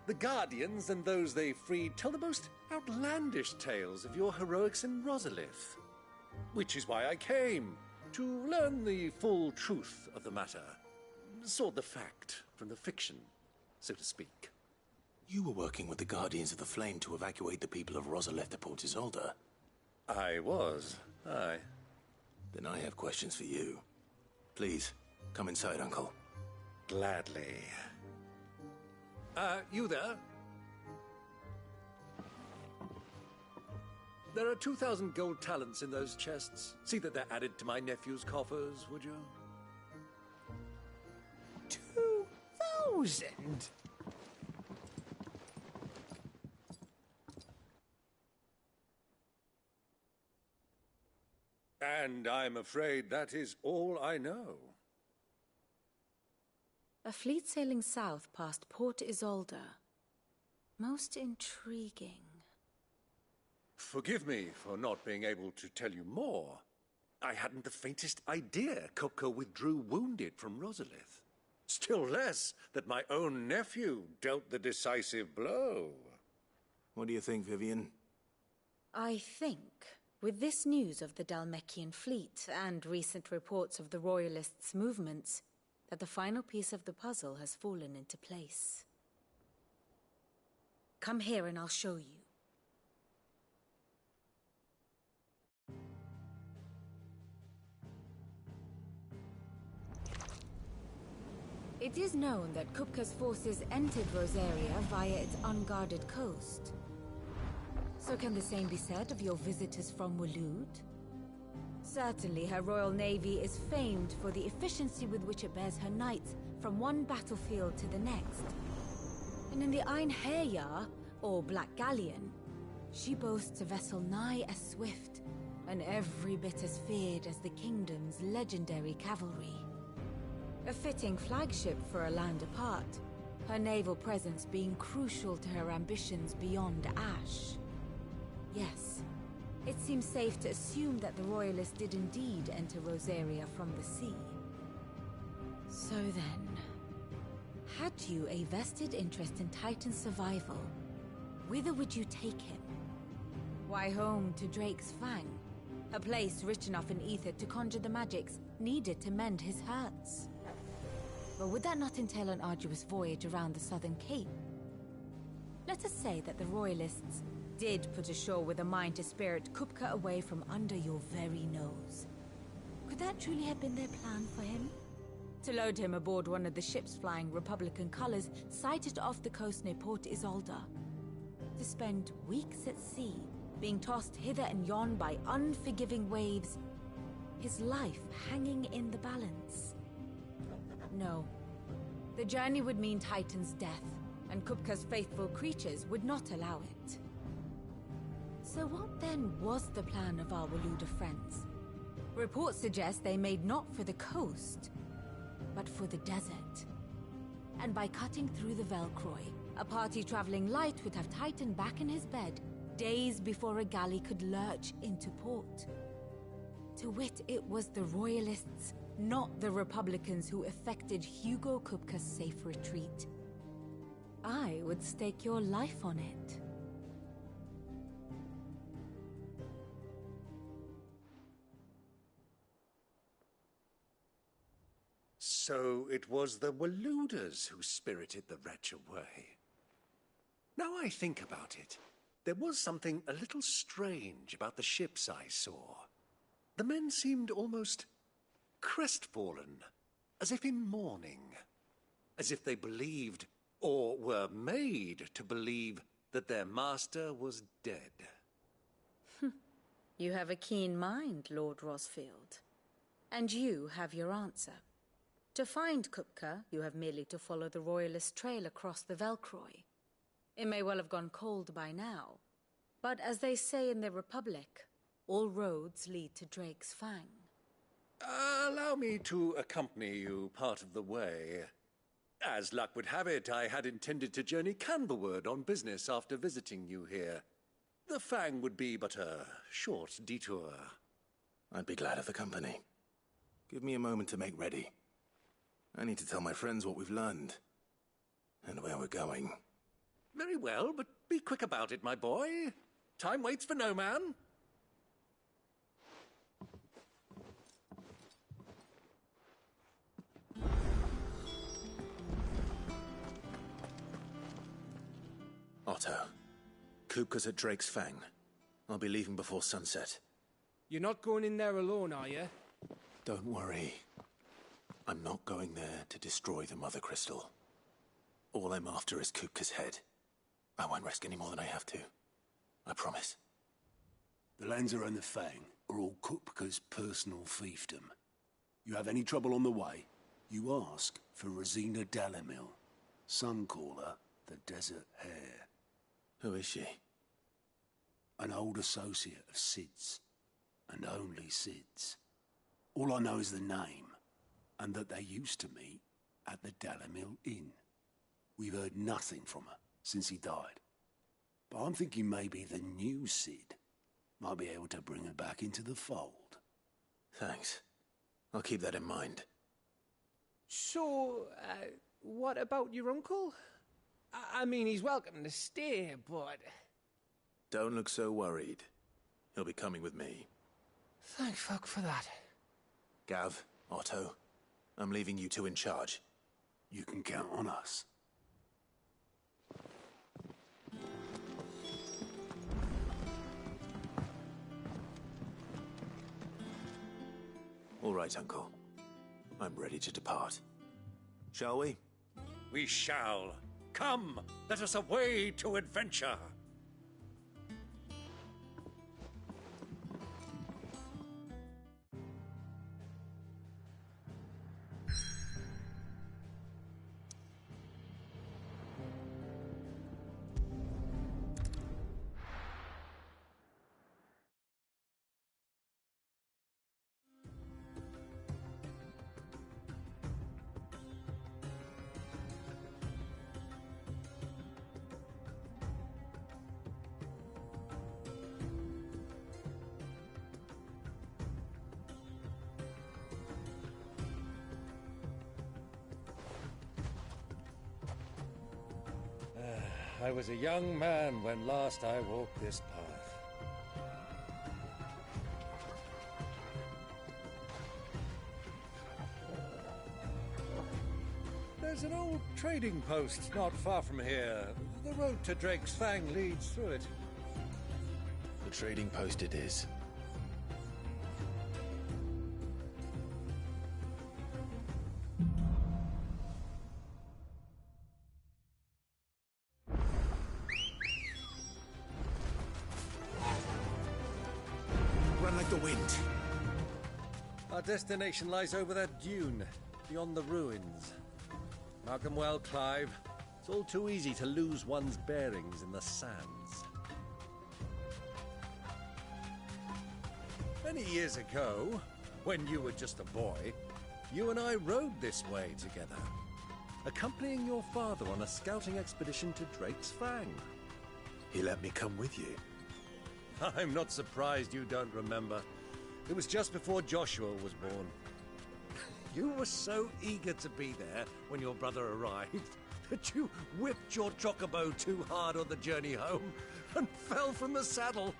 The Guardians and those they freed tell the most outlandish tales of your heroics in Rosalith. Which is why I came, to learn the full truth of the matter. Sort the fact from the fiction, so to speak. You were working with the Guardians of the Flame to evacuate the people of Rosalith to Port Isolde. I was, aye. Then I have questions for you. Please, come inside, Uncle. Gladly. You there? There are 2,000 gold talents in those chests. See that they're added to my nephew's coffers, would you? 2,000? And I'm afraid that is all I know. A fleet sailing south past Port Isolde. Most intriguing. Forgive me for not being able to tell you more. I hadn't the faintest idea Kupka withdrew wounded from Rosalith. Still less that my own nephew dealt the decisive blow. What do you think, Vivian? I think, with this news of the Dhalmekian fleet and recent reports of the Royalists' movements, that the final piece of the puzzle has fallen into place. Come here and I'll show you. It is known that Kupka's forces entered Rosaria via its unguarded coast. So can the same be said of your visitors from Waloed? Certainly her Royal Navy is famed for the efficiency with which it bears her knights from one battlefield to the next. And in the Einherjar, or Black Galleon, she boasts a vessel nigh as swift and every bit as feared as the kingdom's legendary cavalry. A fitting flagship for a land apart, her naval presence being crucial to her ambitions beyond Ash. Yes, it seems safe to assume that the Royalists did indeed enter Rosaria from the sea. So then, had you a vested interest in Titan's survival, whither would you take him? Why, home to Drake's Fang, a place rich enough in ether to conjure the magics needed to mend his hurts. But would that not entail an arduous voyage around the southern cape? Let us say that the Royalists did put ashore with a mind to spirit Kupka away from under your very nose. Could that truly have been their plan for him? to load him aboard one of the ships flying Republican colors sighted off the coast near Port Isolde. To spend weeks at sea, being tossed hither and yon by unforgiving waves, his life hanging in the balance. No. The journey would mean Titan's death, and Kupka's faithful creatures would not allow it. So what then was the plan of our Waluda friends? Reports suggest they made not for the coast, but for the desert. And by cutting through the Velcroy, a party traveling light would have Titan back in his bed days before a galley could lurch into port. To wit, it was the Royalists, not the Republicans, who effected Hugo Kupka's safe retreat. I would stake your life on it. So it was the Waludas who spirited the wretch away. Now I think about it, there was something a little strange about the ships I saw. The men seemed almost crestfallen, as if in mourning, as if they believed, or were made to believe, that their master was dead. You have a keen mind, Lord Rosfield. And you have your answer. To find Kupka, you have merely to follow the Royalist trail across the Velcroy. It may well have gone cold by now, but as they say in the Republic, all roads lead to Drake's Fang. Allow me to accompany you part of the way. As luck would have it, I had intended to journey Canberward on business after visiting you here. The Fang would be but a short detour. I'd be glad of the company. Give me a moment to make ready. I need to tell my friends what we've learned, and where we're going. Very well, but be quick about it, my boy. Time waits for no man. Otto, Kupka's at Drake's Fang. I'll be leaving before sunset. You're not going in there alone, are you? Don't worry. I'm not going there to destroy the Mother Crystal. All I'm after is Kupka's head. I won't risk any more than I have to. I promise. The Lanza and the Fang are all Kupka's personal fiefdom. You have any trouble on the way, you ask for Rosina Dalimil. Some call her the Desert Hare. Who is she? An old associate of Sid's, and only Sid's. All I know is the name, and that they used to meet at the Dalimil Inn. We've heard nothing from her since he died. But I'm thinking maybe the new Sid might be able to bring her back into the fold. Thanks. I'll keep that in mind. So, what about your uncle? I mean, he's welcome to stay, but... Don't look so worried. He'll be coming with me. Thank fuck for that. Gav, Otto, I'm leaving you two in charge. You can count on us. All right, Uncle. I'm ready to depart. Shall we? We shall. Come, let us away to adventure. I was a young man when last I walked this path. There's an old trading post not far from here. The road to Drake's Fang leads through it. The trading post it is. run like the wind. Our destination lies over that dune, beyond the ruins. Mark them well, Clive. It's all too easy to lose one's bearings in the sands. Many years ago, when you were just a boy, you and I rode this way together, accompanying your father on a scouting expedition to Drake's Fang. He let me come with you. I'm not surprised you don't remember. It was just before Joshua was born. You were so eager to be there when your brother arrived that you whipped your chocobo too hard on the journey home and fell from the saddle.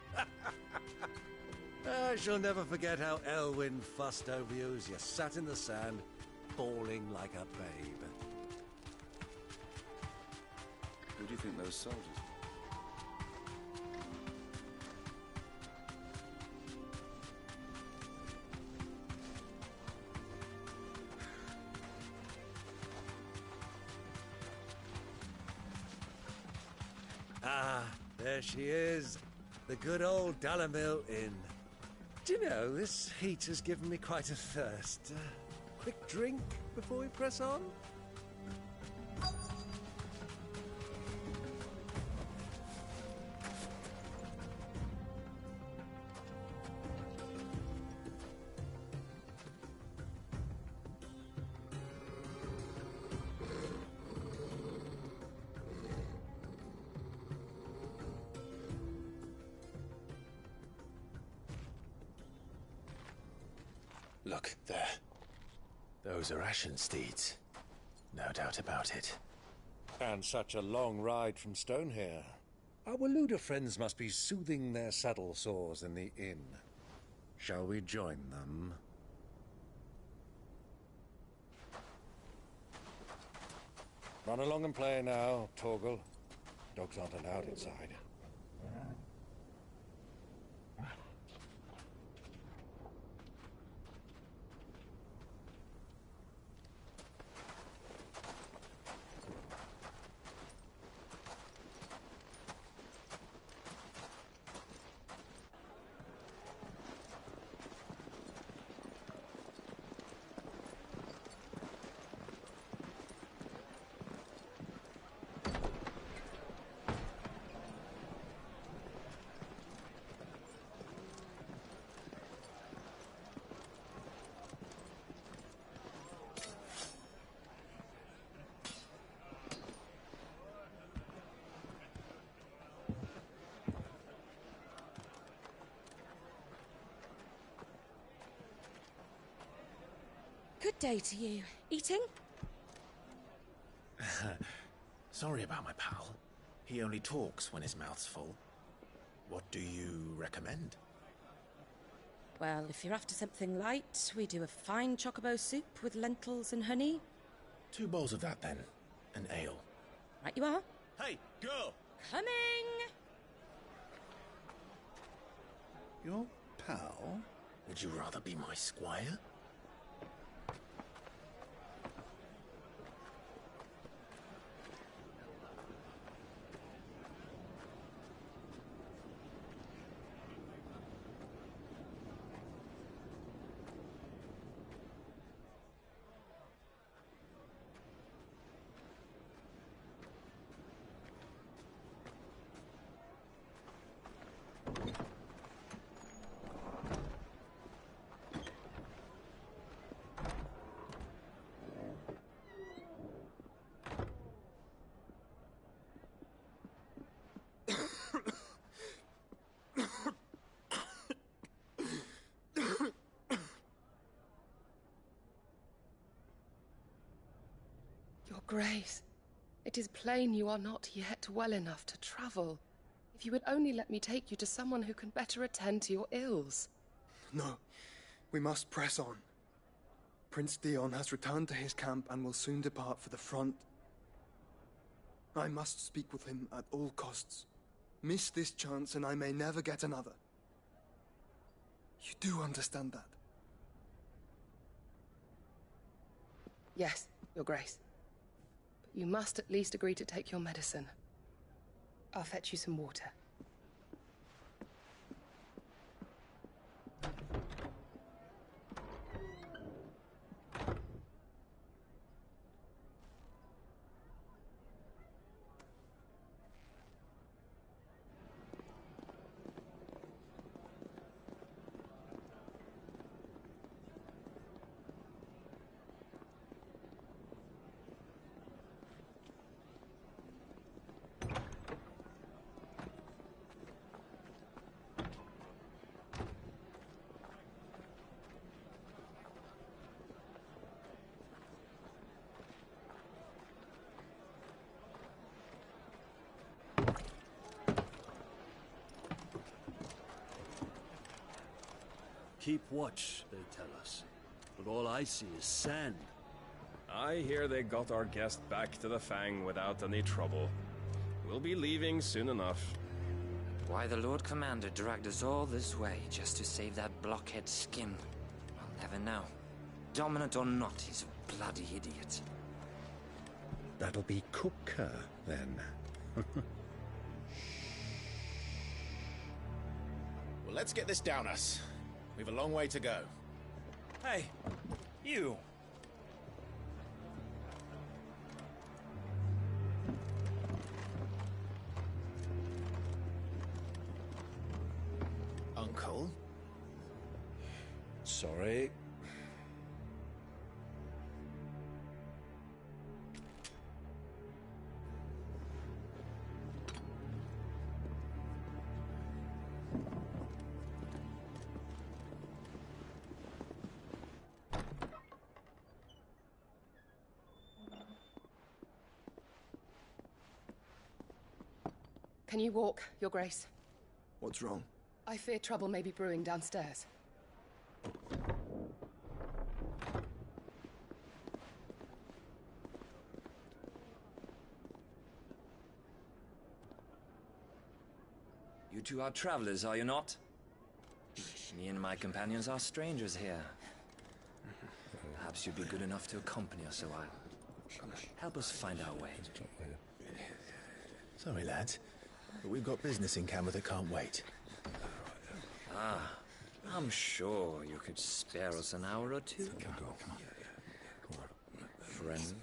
I shall never forget how Elwyn fussed over you as you sat in the sand, bawling like a babe. Who do you think those soldiers were? Ah, there she is. The good old Dalamil Inn. Do you know, this heat has given me quite a thirst. Quick drink before we press on? Look, there. Those are Ashen steeds. No doubt about it. And such a long ride from Stonehair. Our Waluda friends must be soothing their saddle sores in the inn. Shall we join them? Run along and play now, Torgal. Dogs aren't allowed inside. Good day to you. Eating? Sorry about my pal. He only talks when his mouth's full. What do you recommend? Well, if you're after something light, we do a fine chocobo soup with lentils and honey. 2 bowls of that, then. An ale. Right you are. Hey, girl! Coming! Your pal? Would you rather be my squire? Your Grace, it is plain you are not yet well enough to travel. If you would only let me take you to someone who can better attend to your ills. No, we must press on. Prince Dion has returned to his camp and will soon depart for the front. I must speak with him at all costs. Miss this chance and I may never get another. You do understand that? Yes, Your Grace. But you must at least agree to take your medicine. I'll fetch you some water. keep watch, they tell us. But all I see is sand. I hear they got our guest back to the Fang without any trouble. We'll be leaving soon enough. Why the Lord Commander dragged us all this way just to save that blockhead skin, I'll never know. Dominant or not, he's a bloody idiot. That'll be Cooker, then. Well, let's get this down us. We've a long way to go. Hey, you. Uncle? Sorry. Can you walk, Your Grace? What's wrong? I fear trouble may be brewing downstairs. You two are travelers, are you not? Me and my companions are strangers here. Perhaps you'd be good enough to accompany us a while. Help us find our way. Sorry, lads, but we've got business in Camber that can't wait. Ah, I'm sure you could spare us an hour or two. Friend.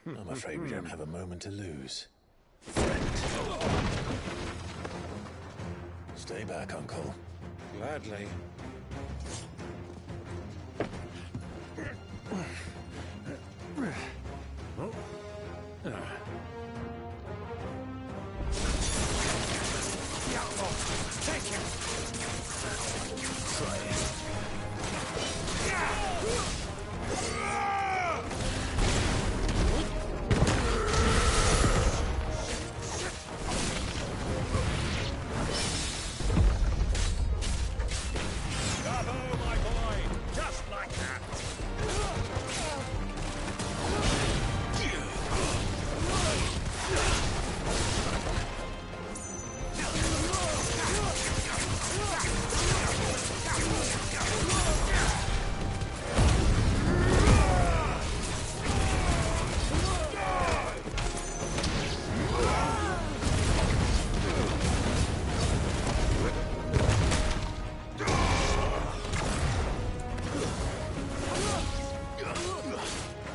I'm afraid we don't have a moment to lose. Stay back, Uncle. Gladly. Take him! Try it. Bravo, my boy! Just like that!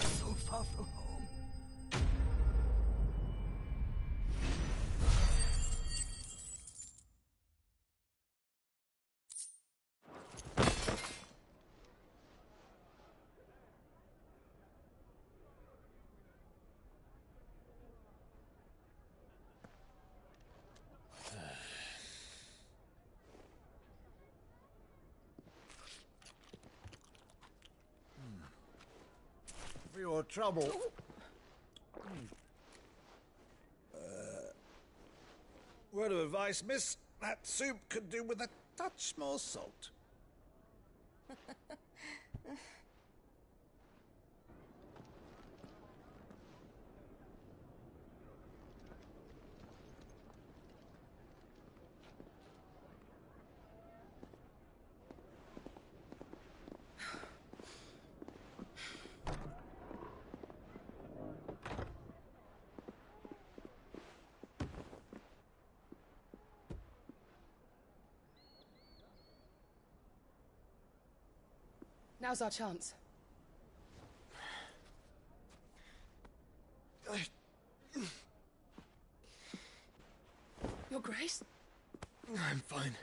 So far from home. For your trouble. Word of advice, miss. That soup could do with a touch more salt. Now's our chance. Your Grace? I'm fine.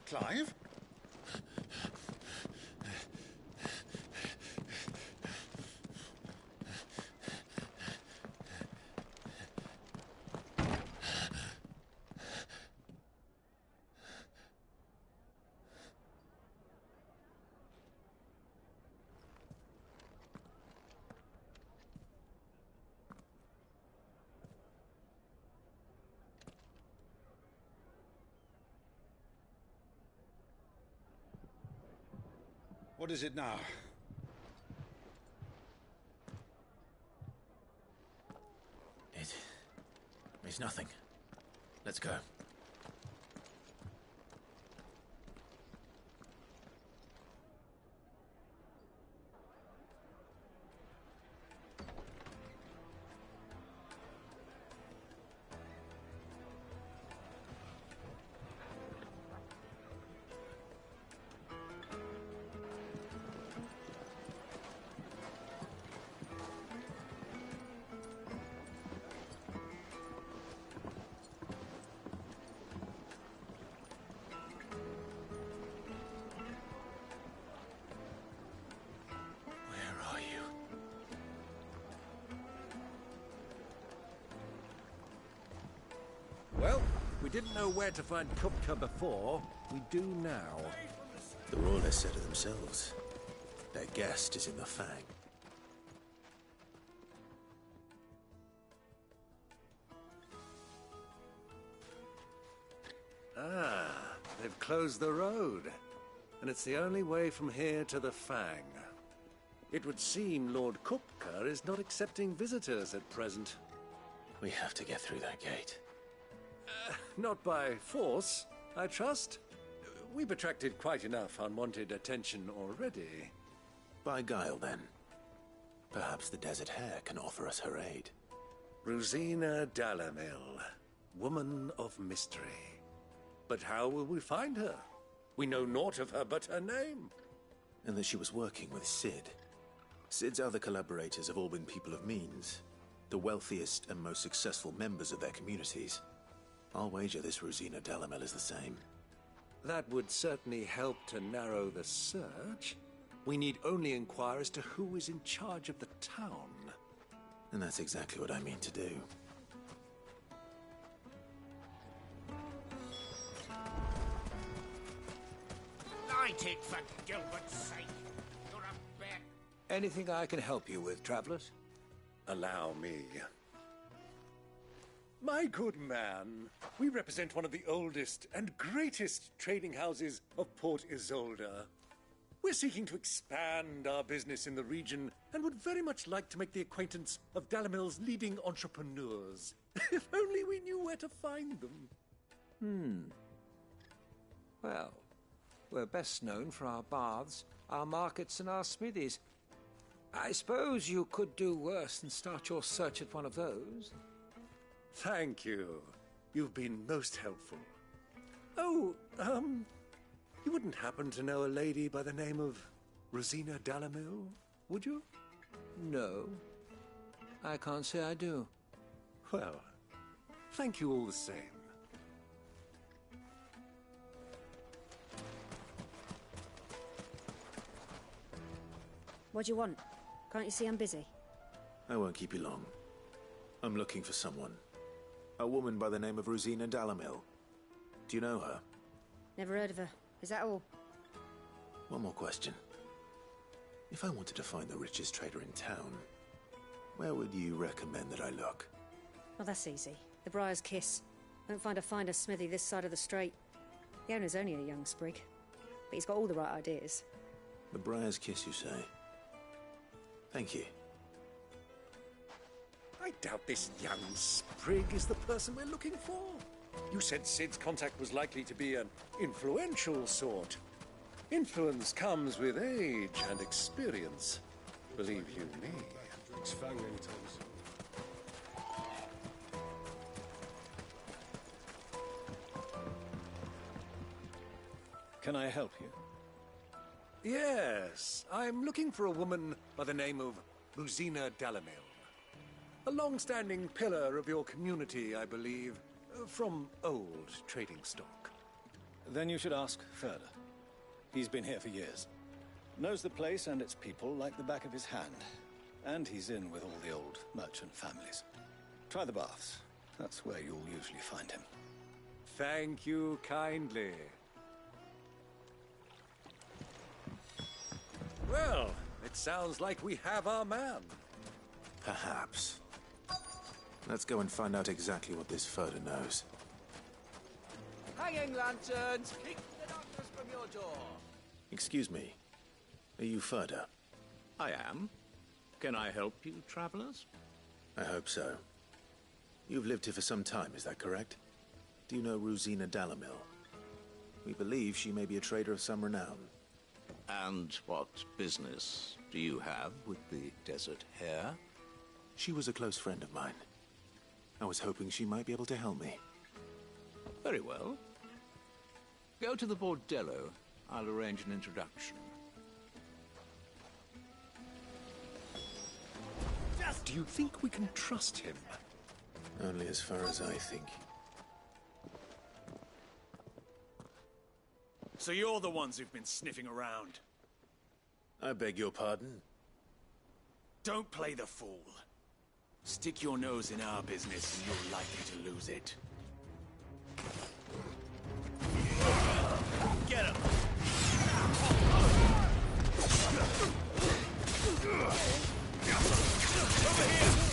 Clive? What is it now? It's nothing. Let's go. Well, we didn't know where to find Kupka before. We do now. The Royalists said it themselves. Their guest is in the Fang. Ah, they've closed the road. And it's the only way from here to the Fang. It would seem Lord Kupka is not accepting visitors at present. We have to get through that gate. Not by force, I trust. We've attracted quite enough unwanted attention already. By guile, then. Perhaps the Desert Hare can offer us her aid. Rosina Dalamil, woman of mystery. But how will we find her? We know naught of her but her name. And that she was working with Cid. Cid's other collaborators have all been people of means, the wealthiest and most successful members of their communities. I'll wager this Rosina Dalamil is the same. That would certainly help to narrow the search. We need only inquire as to who is in charge of the town. And that's exactly what I mean to do. Light it, for Gilbert's sake. You're a bear. Anything I can help you with, travelers? Allow me. My good man, we represent one of the oldest and greatest trading houses of Port Isolde. We're seeking to expand our business in the region and would very much like to make the acquaintance of Dalamil's leading entrepreneurs. If only we knew where to find them. Well, we're best known for our baths, our markets, and our smithies. I suppose you could do worse than start your search at one of those. Thank you. You've been most helpful. Oh, you wouldn't happen to know a lady by the name of Rosina Dalamil, would you? No. I can't say I do. Well, thank you all the same. What do you want? Can't you see I'm busy? I won't keep you long. I'm looking for someone. A woman by the name of Rosina Dalamil. Do you know her? Never heard of her. Is that all? One more question. If I wanted to find the richest trader in town, where would you recommend that I look? Well, that's easy. The Briar's Kiss. Won't find a finer smithy this side of the strait. The owner's only a young sprig, but he's got all the right ideas. The Briar's Kiss, you say? Thank you. I doubt this young sprig is the person we're looking for. You said Cid's contact was likely to be an influential sort. Influence comes with age and experience. Believe you me. Can I help you? Yes, I'm looking for a woman by the name of Rosina Dalamil. A long-standing pillar of your community, I believe, from old trading stock. Then you should ask Ferda. He's been here for years. Knows the place and its people like the back of his hand. And he's in with all the old merchant families. Try the baths. That's where you'll usually find him. Thank you kindly. Well, it sounds like we have our man. Perhaps. Let's go and find out exactly what this Ferda knows. Hanging lanterns! Keep the darkness from your door! Excuse me. Are you Ferda? I am. Can I help you, travelers? I hope so. You've lived here for some time, is that correct? Do you know Rosina Dalamil? We believe she may be a trader of some renown. And what business do you have with the Desert Hare? She was a close friend of mine. I was hoping she might be able to help me. Very well. Go to the Bordello. I'll arrange an introduction. Do you think we can trust him? Only as far as I think. So you're the ones who've been sniffing around? I beg your pardon? Don't play the fool. Stick your nose in our business and you're likely to lose it. Get him! Over here!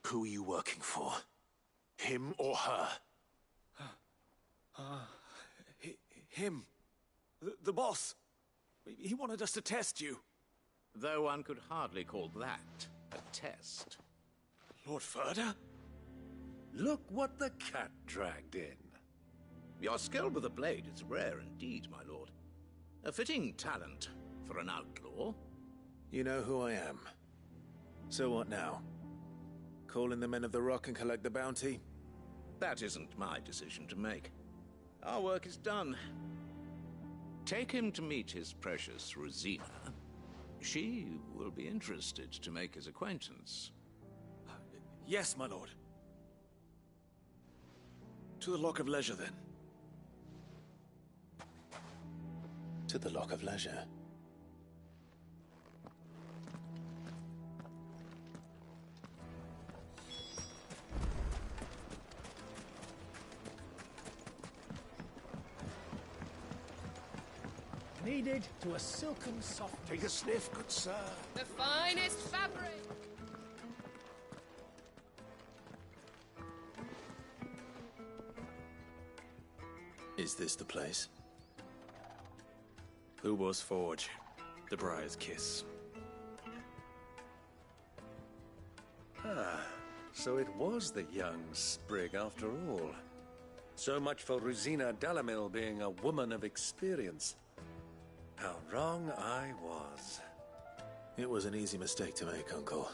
Who are you working for? Him or her? Him. The boss. He wanted us to test you. Though one could hardly call that a test. Lord Ferda? Look what the cat dragged in. Your skill with a blade is rare indeed, my lord. A fitting talent for an outlaw. You know who I am. So what now? Call in the Men of the Rock and collect the bounty? That isn't my decision to make. Our work is done. Take him to meet his precious Rosina. She will be interested to make his acquaintance. Yes, my lord. To the Lock of Leisure, then. To the Lock of Leisure. Needed to a silken soft. Take a sniff, good sir. The finest fabric! Is this the place? Ubor's Forge. The Briar's Kiss. So it was the young sprig after all. So much for Rosina Dalamil being a woman of experience. How wrong I was. It was an easy mistake to make, Uncle.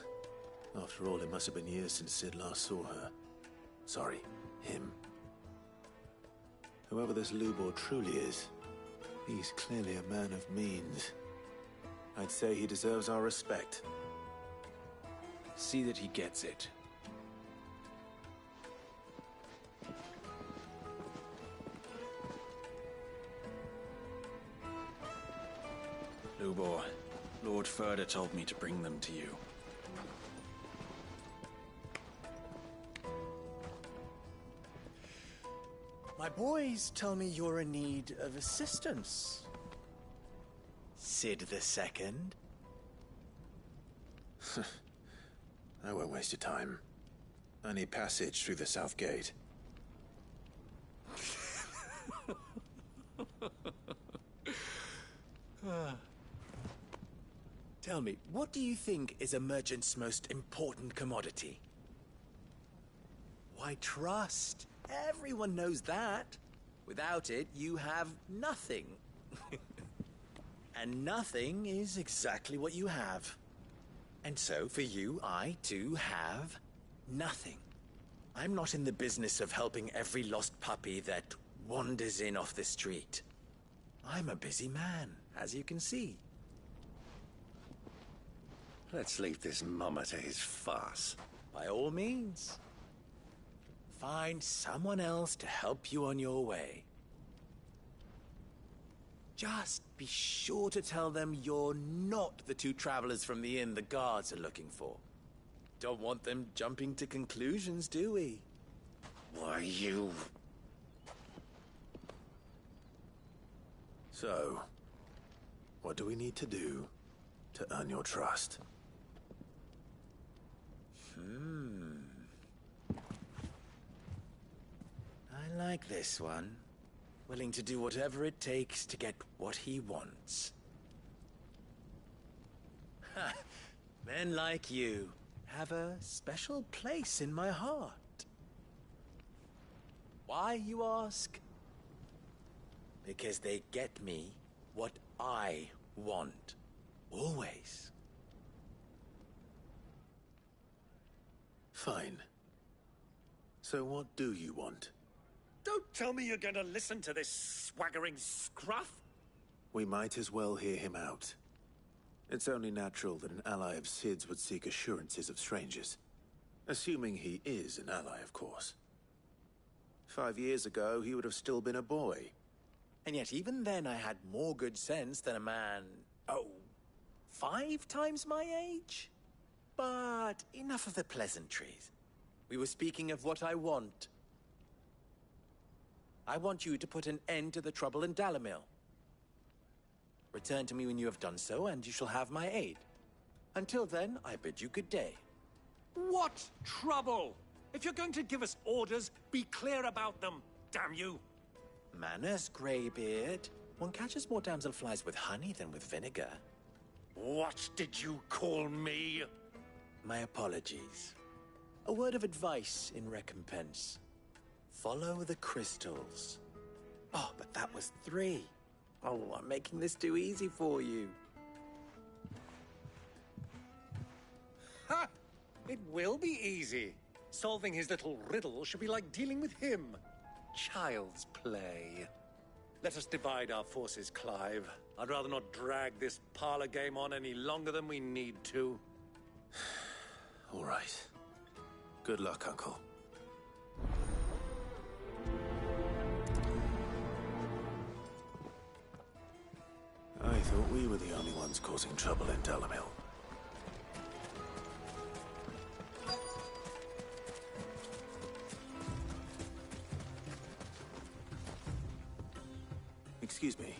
After all, it must have been years since Sid last saw her. Sorry, him. Whoever this Lubor truly is, he's clearly a man of means. I'd say he deserves our respect. See that he gets it. Lubor, Lord Furder told me to bring them to you. My boys tell me you're in need of assistance. Sid the Second? I won't waste your time. I need passage through the south gate. Tell me, what do you think is a merchant's most important commodity? Why, trust. Everyone knows that. Without it, you have nothing. And nothing is exactly what you have. And so, for you, I, too, have nothing. I'm not in the business of helping every lost puppy that wanders in off the street. I'm a busy man, as you can see. Let's leave this mummer to his farce. By all means. Find someone else to help you on your way. Just be sure to tell them you're not the two travelers from the inn the guards are looking for. Don't want them jumping to conclusions, do we? Why, you... So, what do we need to do to earn your trust? I like this one. Willing to do whatever it takes to get what he wants. Ha! Men like you have a special place in my heart. Why, you ask? Because they get me what I want. Always. Fine. So what do you want? Don't tell me you're going to listen to this swaggering scruff! We might as well hear him out. It's only natural that an ally of Sid's would seek assurances of strangers. Assuming he is an ally, of course. 5 years ago, he would have still been a boy. And yet even then I had more good sense than a man, 5 times my age? But enough of the pleasantries. We were speaking of what I want. I want you to put an end to the trouble in Dalamil. Return to me when you have done so, and you shall have my aid. Until then, I bid you good day. What trouble? If you're going to give us orders, be clear about them, damn you! Manners, Greybeard. One catches more damselflies with honey than with vinegar. What did you call me? My apologies. A word of advice in recompense. Follow the crystals. Oh, but that was 3. Oh, I'm making this too easy for you. Ha! It will be easy. Solving his little riddle should be like dealing with him. Child's play. Let us divide our forces, Clive. I'd rather not drag this parlor game on any longer than we need to. All right. Good luck, Uncle. I thought we were the only ones causing trouble in Dalamil. Excuse me.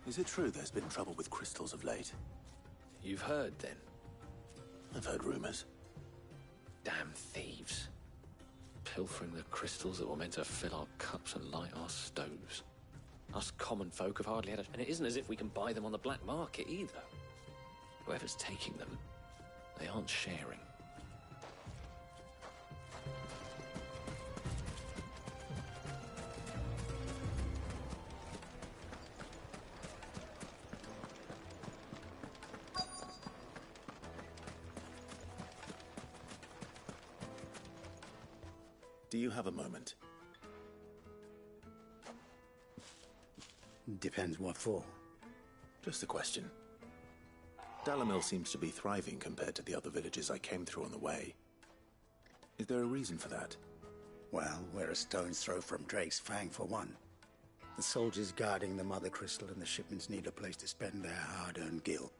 Is it true there's been trouble with crystals of late? You've heard, then? I've heard rumors. Damn thieves. Pilfering the crystals that were meant to fill our cups and light our stoves. Us common folk have hardly had a... And it isn't as if we can buy them on the black market, either. Whoever's taking them, they aren't sharing. Do you have a moment? Depends what for. Just a question. Dalamil seems to be thriving compared to the other villages I came through on the way. Is there a reason for that? Well, we're a stone's throw from Drake's Fang, for one. The soldiers guarding the Mother Crystal and the shipments need a place to spend their hard-earned gil.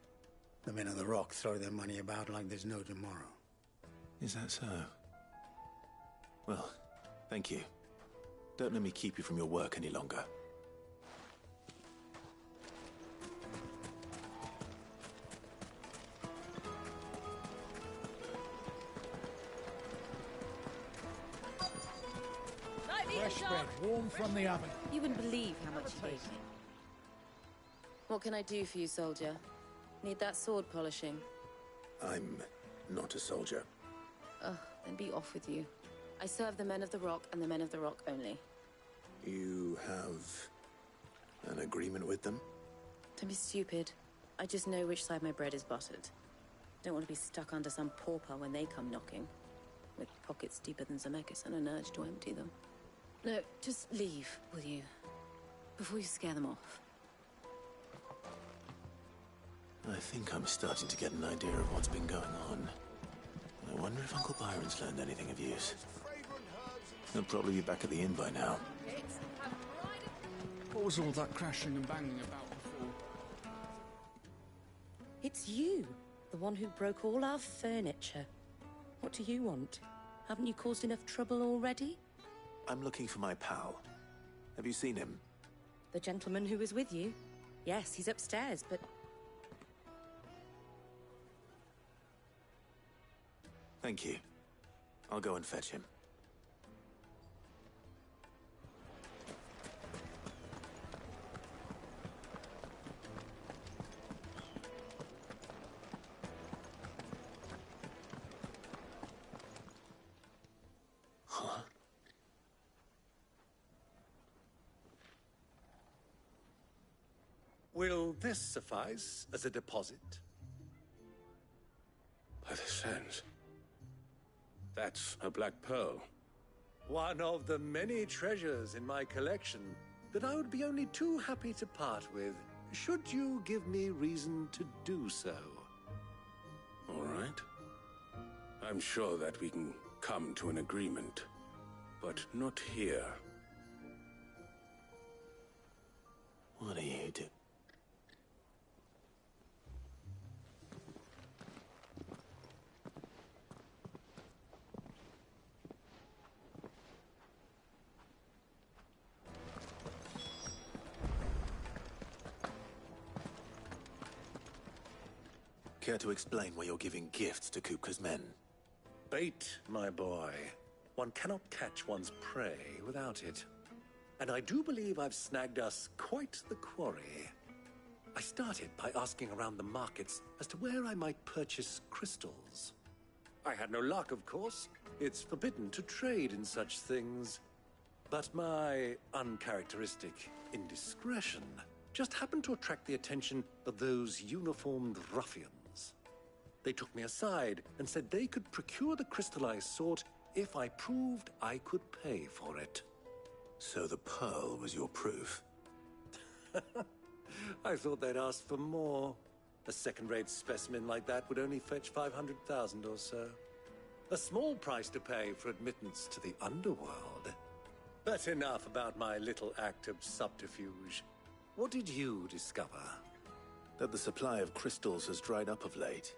The men of the Rock throw their money about like there's no tomorrow. Is that so? Well, thank you. Don't let me keep you from your work any longer. Fresh bread, warm from the oven. You wouldn't believe how much he gave me. What can I do for you, soldier? Need that sword polishing? I'm not a soldier. Ugh, then be off with you. I serve the men of the Rock and the men of the Rock only. You have an agreement with them? Don't be stupid. I just know which side my bread is buttered. Don't want to be stuck under some pauper when they come knocking. With pockets deeper than Zemeckis and an urge to empty them. No, just leave, will you? Before you scare them off. I think I'm starting to get an idea of what's been going on. I wonder if Uncle Byron's learned anything of use. He'll probably be back at the inn by now. What was all that crashing and banging about before? It's you, the one who broke all our furniture. What do you want? Haven't you caused enough trouble already? I'm looking for my pal. Have you seen him? The gentleman who was with you? Yes, he's upstairs, but... Thank you. I'll go and fetch him. Huh? Will this suffice as a deposit? By the sands. That's a black pearl. One of the many treasures in my collection that I would be only too happy to part with, should you give me reason to do so. All right. I'm sure that we can come to an agreement, but not here. What are you doing? Care to explain why you're giving gifts to Kupka's men? Bait, my boy. One cannot catch one's prey without it. And I do believe I've snagged us quite the quarry. I started by asking around the markets as to where I might purchase crystals. I had no luck, of course. It's forbidden to trade in such things. But my uncharacteristic indiscretion just happened to attract the attention of those uniformed ruffians. They took me aside and said they could procure the crystal I sought if I proved I could pay for it. So the pearl was your proof? I thought they'd ask for more. A second-rate specimen like that would only fetch 500,000 or so. A small price to pay for admittance to the underworld. But enough about my little act of subterfuge. What did you discover? That the supply of crystals has dried up of late.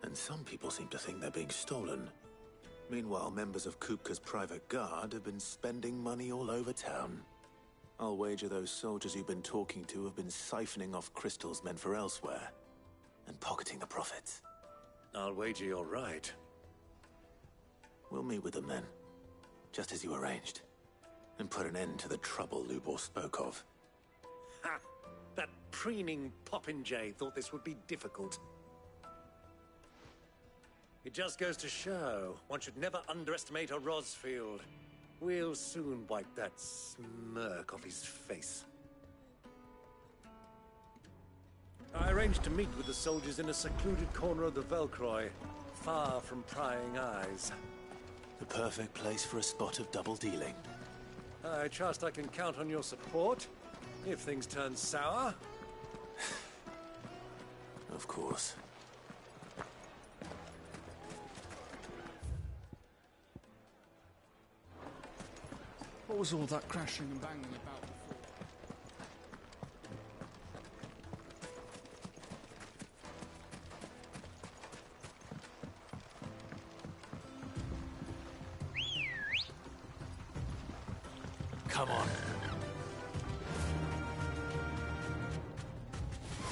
And some people seem to think they're being stolen. Meanwhile, members of Kupka's private guard have been spending money all over town. I'll wager those soldiers you've been talking to have been siphoning off crystals meant for elsewhere, and pocketing the profits. I'll wager you're right. We'll meet with them then, just as you arranged, and put an end to the trouble Lubor spoke of. Ha! That preening popinjay thought this would be difficult. It just goes to show one should never underestimate a Rosfield. We'll soon wipe that smirk off his face. I arranged to meet with the soldiers in a secluded corner of the Velcroy, far from prying eyes. The perfect place for a spot of double dealing. I trust I can count on your support if things turn sour. Of course. What was all that crashing and banging about before? Come on.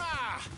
Ah!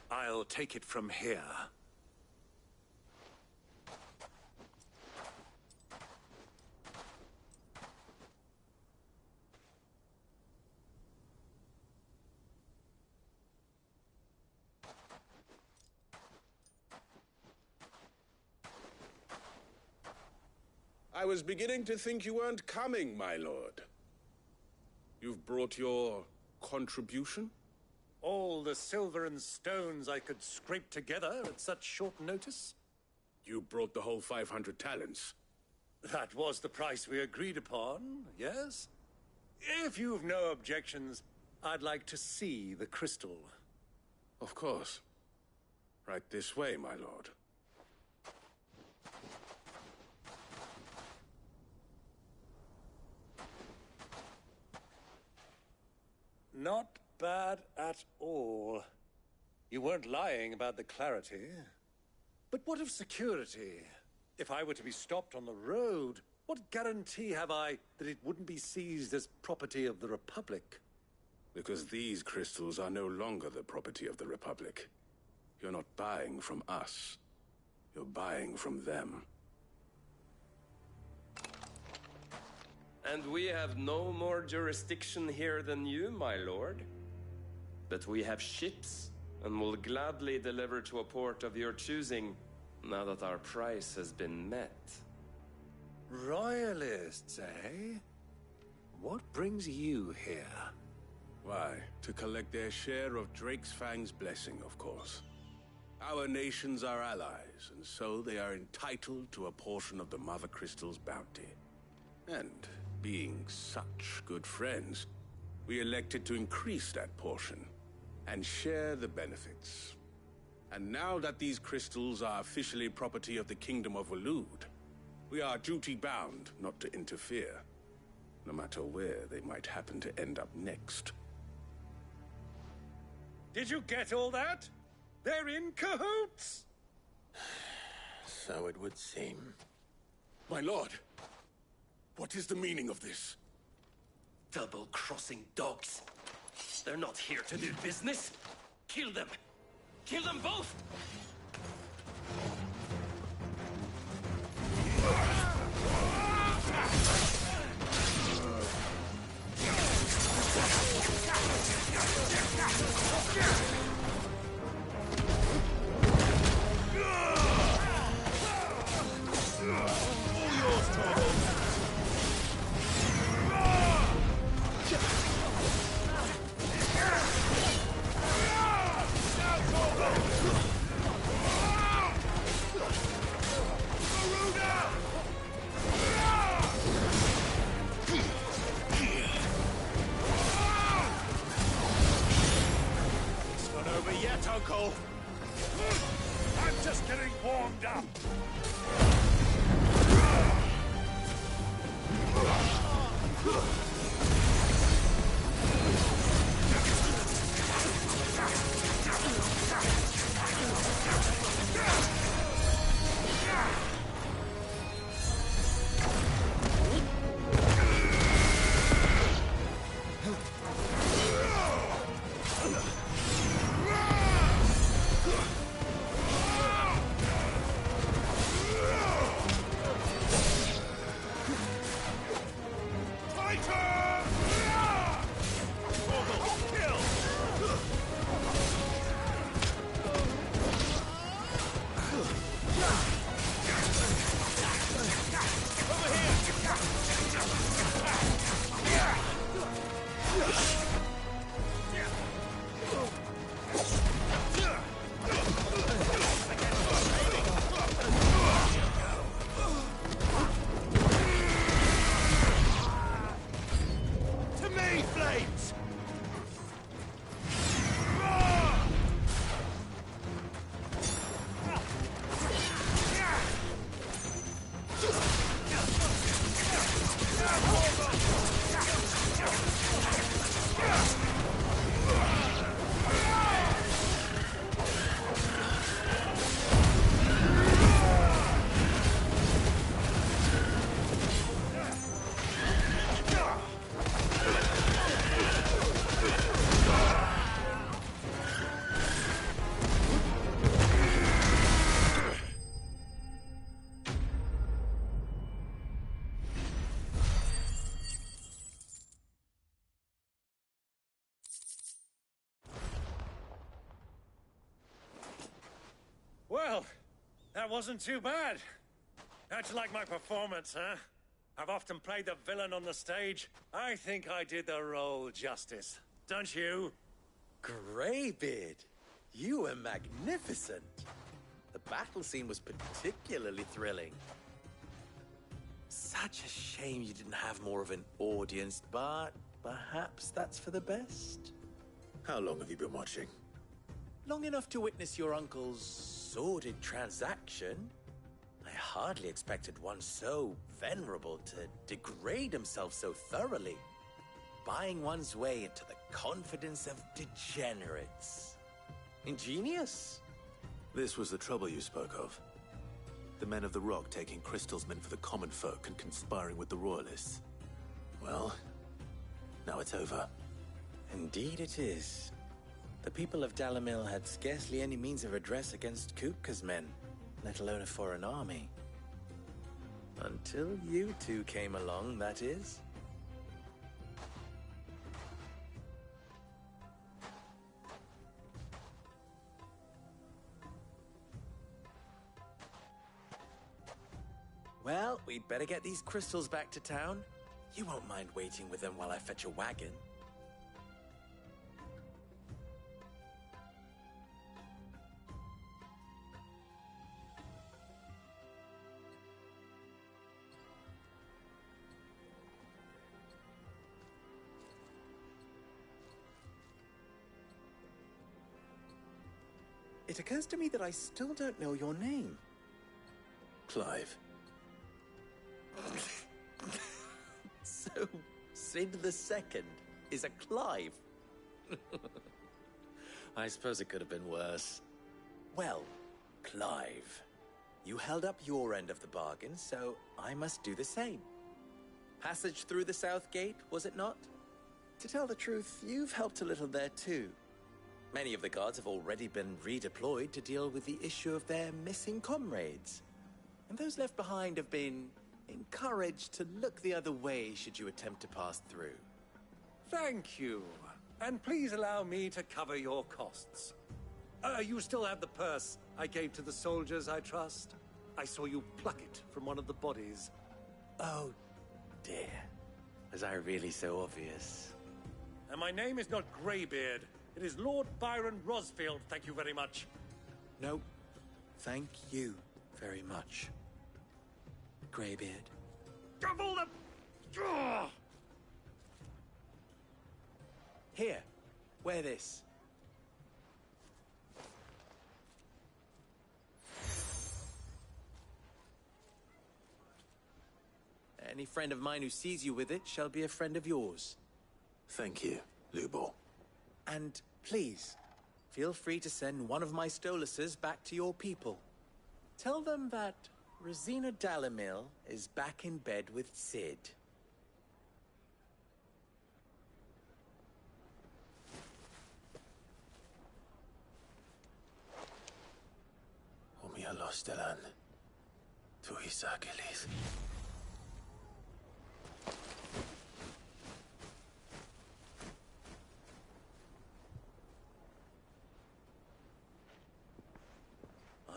I'll take it from here. I was beginning to think you weren't coming, my lord. You've brought your contribution? All the silver and stones I could scrape together at such short notice? You brought the whole 500 talents. That was the price we agreed upon, yes? If you've no objections, I'd like to see the crystal. Of course. Right this way, my lord. Not bad at all. You weren't lying about the clarity. But what of security? If I were to be stopped on the road, what guarantee have I that it wouldn't be seized as property of the Republic? Because these crystals are no longer the property of the Republic. You're not buying from us. You're buying from them. And we have no more jurisdiction here than you, my lord. But we have ships, and will gladly deliver to a port of your choosing, now that our price has been met. Royalists, eh? What brings you here? Why, to collect their share of Drake's Fang's blessing, of course. Our nations are allies, and so they are entitled to a portion of the Mother Crystal's bounty. And being such good friends, we elected to increase that portion and share the benefits. And now that these crystals are officially property of the Kingdom of Waloed, we are duty-bound not to interfere, no matter where they might happen to end up next. Did you get all that? They're in cahoots! So it would seem. My lord, what is the meaning of this? Double-crossing dogs. They're not here to do business. Kill them. Kill them both! Uncle! I'm just getting warmed up! Well, that wasn't too bad. How'd you like my performance, huh? I've often played the villain on the stage. I think I did the role justice. Don't you? Greybeard, you were magnificent. The battle scene was particularly thrilling. Such a shame you didn't have more of an audience, but perhaps that's for the best. How long have you been watching? Long enough to witness your uncle's sordid transaction. I hardly expected one so venerable to degrade himself so thoroughly, buying one's way into the confidence of degenerates. Ingenious. This was the trouble you spoke of. The men of the Rock taking Crystal's men for the common folk and conspiring with the Royalists. Well, now it's over. Indeed it is. The people of Dalimil had scarcely any means of redress against Kupka's men, let alone a foreign army. Until you two came along, that is. Well, we'd better get these crystals back to town. You won't mind waiting with them while I fetch a wagon. It occurs to me that I still don't know your name. Clive. So, Sid the Second is a Clive. I suppose it could have been worse. Well, Clive, you held up your end of the bargain, so I must do the same. Passage through the South Gate, was it not? To tell the truth, you've helped a little there too. Many of the guards have already been redeployed to deal with the issue of their missing comrades. And those left behind have been encouraged to look the other way should you attempt to pass through. Thank you. And please allow me to cover your costs. You still have the purse I gave to the soldiers, I trust? I saw you pluck it from one of the bodies. Oh, dear. Was I really so obvious? And my name is not Greybeard. It is Lord Byron Rosfield, thank you very much. No, thank you very much, Greybeard. Double the... Here, wear this. Any friend of mine who sees you with it shall be a friend of yours. Thank you, Lubor. And please, feel free to send one of my Stoluses back to your people. Tell them that Rosina Dalimil is back in bed with Sid. Omia Lostelan. Tuisa Achilles.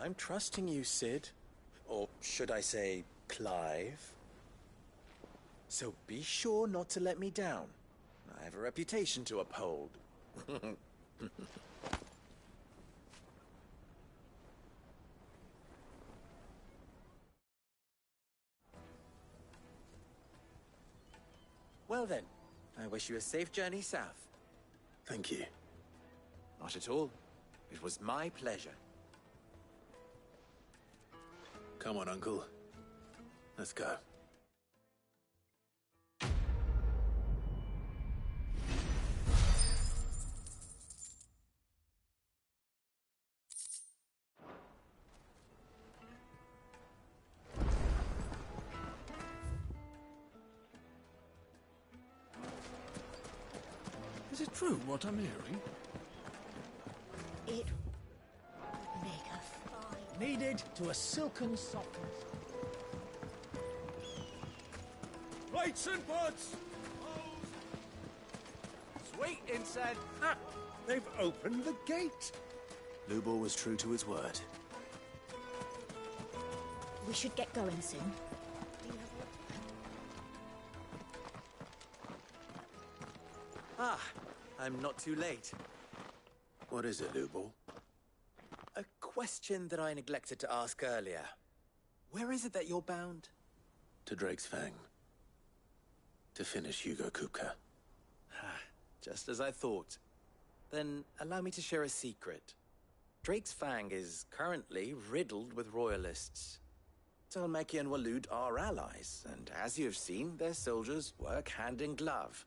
I'm trusting you, Sid. Or should I say, Clive? So be sure not to let me down. I have a reputation to uphold. Well then, I wish you a safe journey south. Thank you. Not at all. It was my pleasure. Come on, Uncle. Let's go. Is it true what I'm hearing? It would make a fine... Kneaded to a silken softness. Plates and pots! Sweet, Insed! Ha! They've opened the gate! Lubor was true to his word. We should get going soon. Ah, I'm not too late. What is it, Lubal? A question that I neglected to ask earlier. Where is it that you're bound? To Drake's Fang. To finish Hugo Kupka. Just as I thought. Then allow me to share a secret. Drake's Fang is currently riddled with royalists. Talmeki and Waloed are allies, and as you have seen, their soldiers work hand in glove.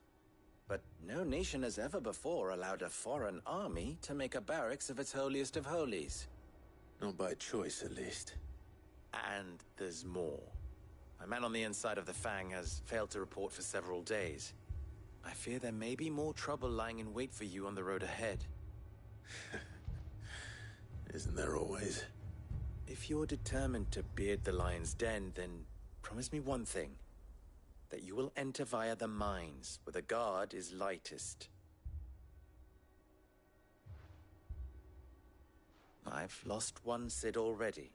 But no nation has ever before allowed a foreign army to make a barracks of its holiest of holies. Not by choice, at least. And there's more. A man on the inside of the Fang has failed to report for several days. I fear there may be more trouble lying in wait for you on the road ahead. Isn't there always? If you're determined to beard the lion's den, then promise me one thing. That you will enter via the mines, where the guard is lightest. I've lost one Cid already.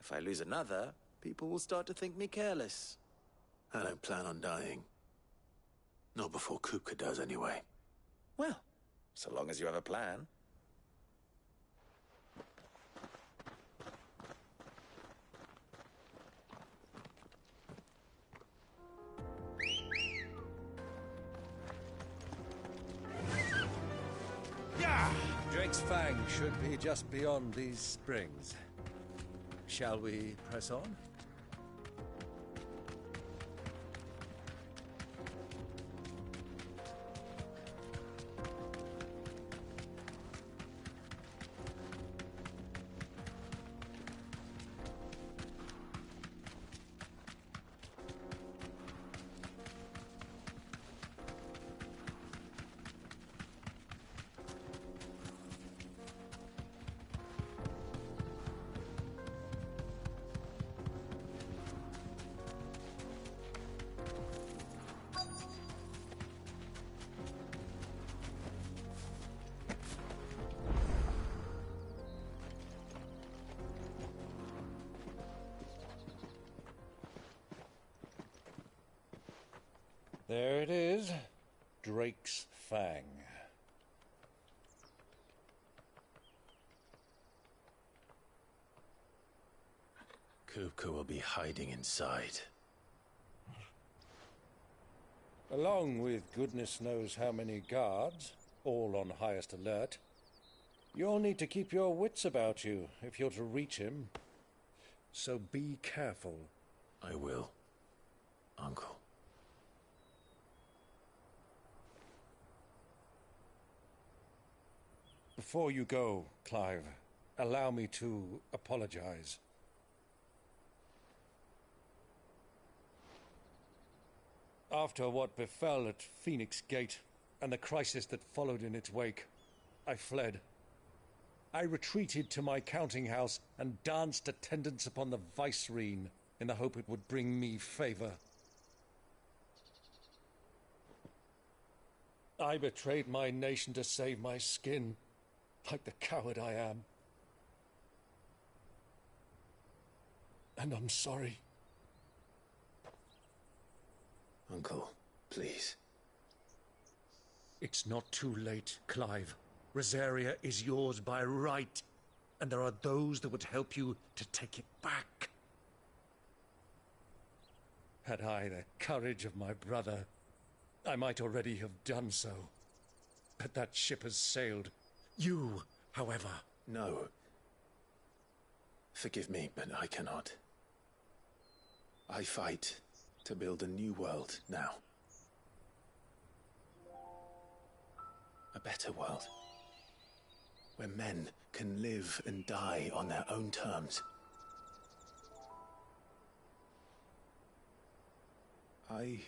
If I lose another, people will start to think me careless. I don't plan on dying. Not before Kupka does, anyway. Well, so long as you have a plan. Drake's Fang should be just beyond these springs. Shall we press on? There it is, Drake's Fang. Kupka will be hiding inside. Along with goodness knows how many guards, all on highest alert. You'll need to keep your wits about you if you're to reach him. So be careful. I will, Uncle. Before you go, Clive, allow me to apologize. After what befell at Phoenix Gate and the crisis that followed in its wake, I fled. I retreated to my counting house and danced attendance upon the Vicereine in the hope it would bring me favor. I betrayed my nation to save my skin, like the coward I am. And I'm sorry. Uncle, please. It's not too late, Clive. Rosaria is yours by right, and there are those that would help you to take it back. Had I the courage of my brother, I might already have done so. But that ship has sailed. You, however... No. Forgive me, but I cannot. I fight to build a new world now. A better world. Where men can live and die on their own terms. I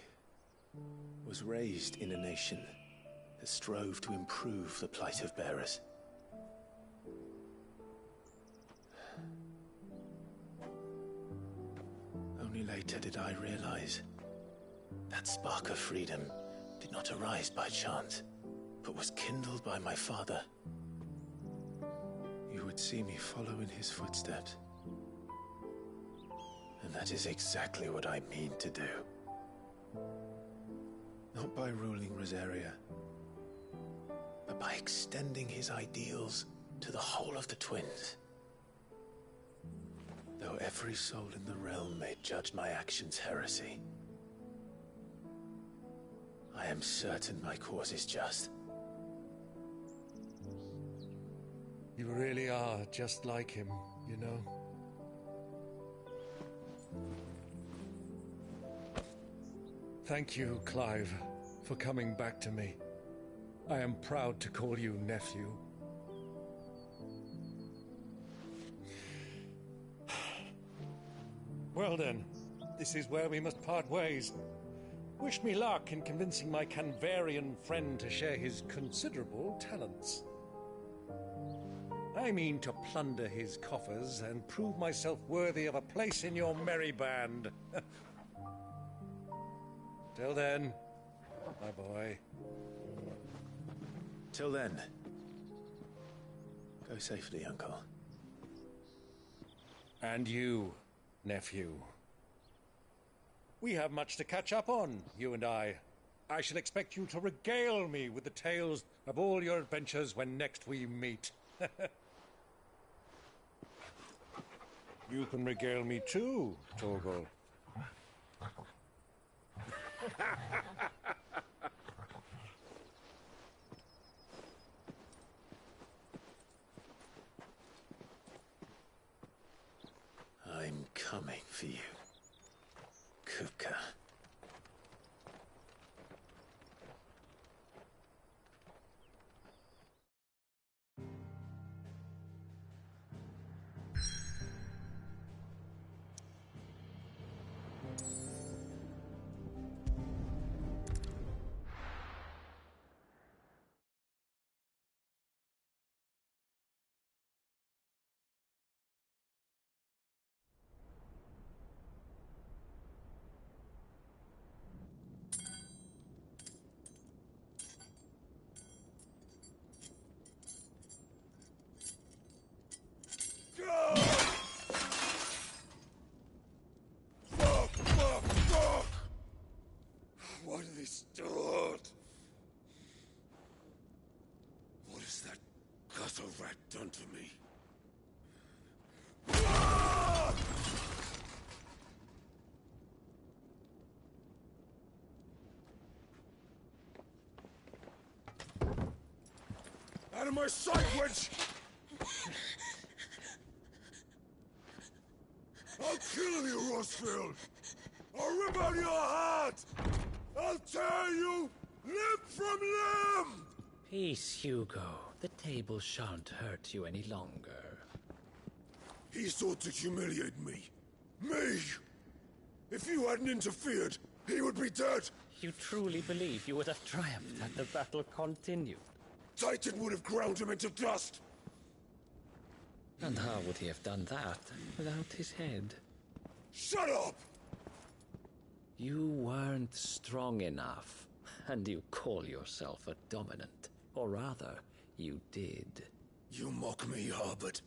was raised in a nation that strove to improve the plight of bearers. Only later did I realize that spark of freedom did not arise by chance, but was kindled by my father. You would see me follow in his footsteps. And that is exactly what I mean to do. Not by ruling Rosaria, but by extending his ideals to the whole of the twins. Though every soul in the realm may judge my actions heresy, I am certain my cause is just. You really are just like him, you know? Thank you, Clive, for coming back to me. I am proud to call you nephew. Well then, this is where we must part ways. Wish me luck in convincing my Canvarian friend to share his considerable talents. I mean to plunder his coffers and prove myself worthy of a place in your merry band. Till then, my boy. Till then, go safely, Uncle. And you, nephew. We have much to catch up on, you and I. I shall expect you to regale me with the tales of all your adventures when next we meet. You can regale me too, Torgal. I'm coming for you, Kupka. Why do they start? What has that gutter rat done to me? Out of my sight, witch! I'll kill you, Rosfield! I'll rip out your heart! I'll tear you limb from limb! Peace, Hugo. The table shan't hurt you any longer. He sought to humiliate me. Me! If you hadn't interfered, he would be dead! You truly believe you would have triumphed had the battle continued? Titan would have ground him into dust! And how would he have done that without his head? Shut up! You weren't strong enough, and you call yourself a dominant. Or rather, you did. You mock me, Harbert.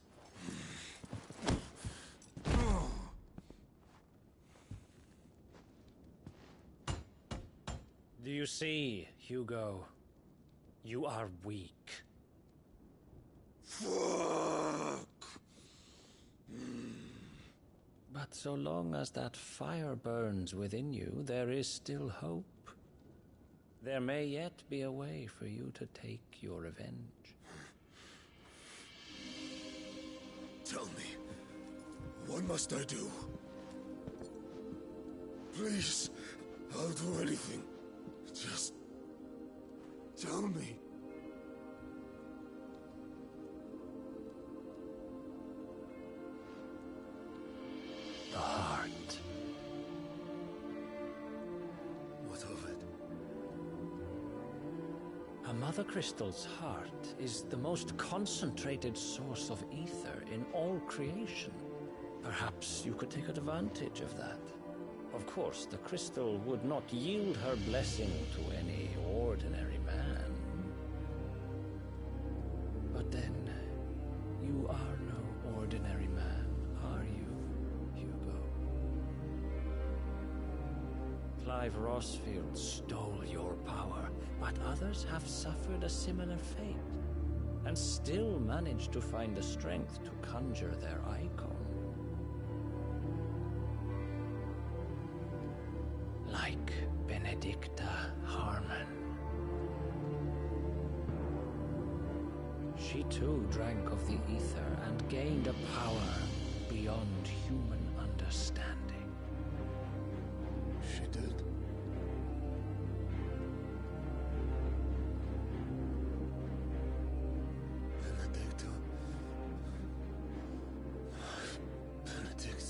Do you see, Hugo? You are weak. Fuck! But so long as that fire burns within you, there is still hope. There may yet be a way for you to take your revenge. Tell me, what must I do? Please, I'll do anything. Just tell me. The heart. What of it? A Mother Crystal's heart is the most concentrated source of ether in all creation. Perhaps you could take advantage of that. Of course, the crystal would not yield her blessing to any ordinary man. But then, you are no ordinary man, are you, Hugo? Clive Rossfield stole your power, but others have suffered a similar fate, and still managed to find the strength to conjure their icon. Like Benedicta Harmon. She too drank of the ether and gained a power beyond human understanding. She did. Benedicta. Benedict.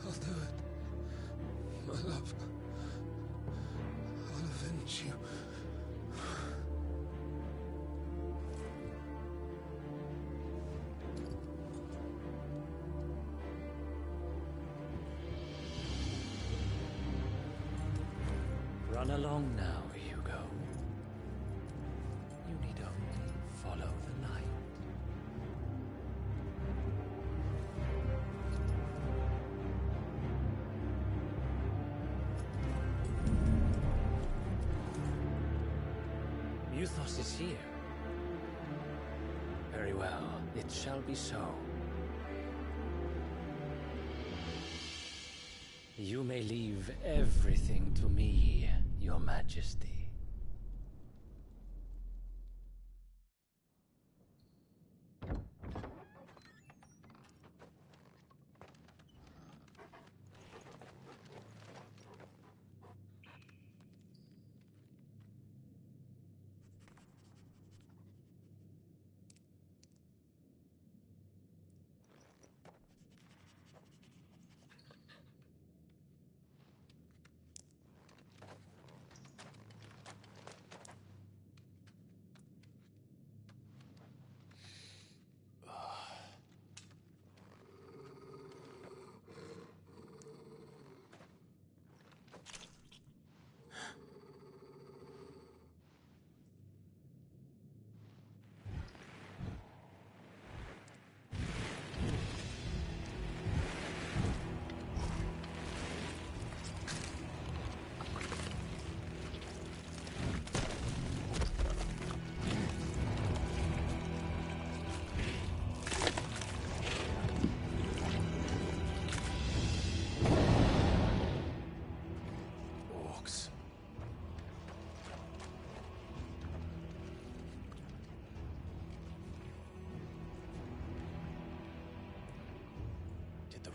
I'll do it. My love. I'll avenge you. Run along now, Hugo. You need only follow the light. Muthos is here. Very well, it shall be so. You may leave everything to me, Your Majesty.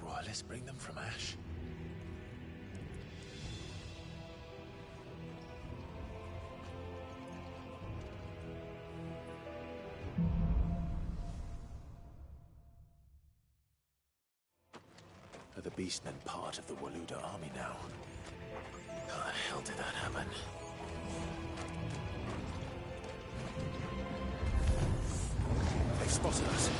Royalists bring them from Ash? Are the Beastmen part of the Waluda army now? How the hell did that happen? They spotted us.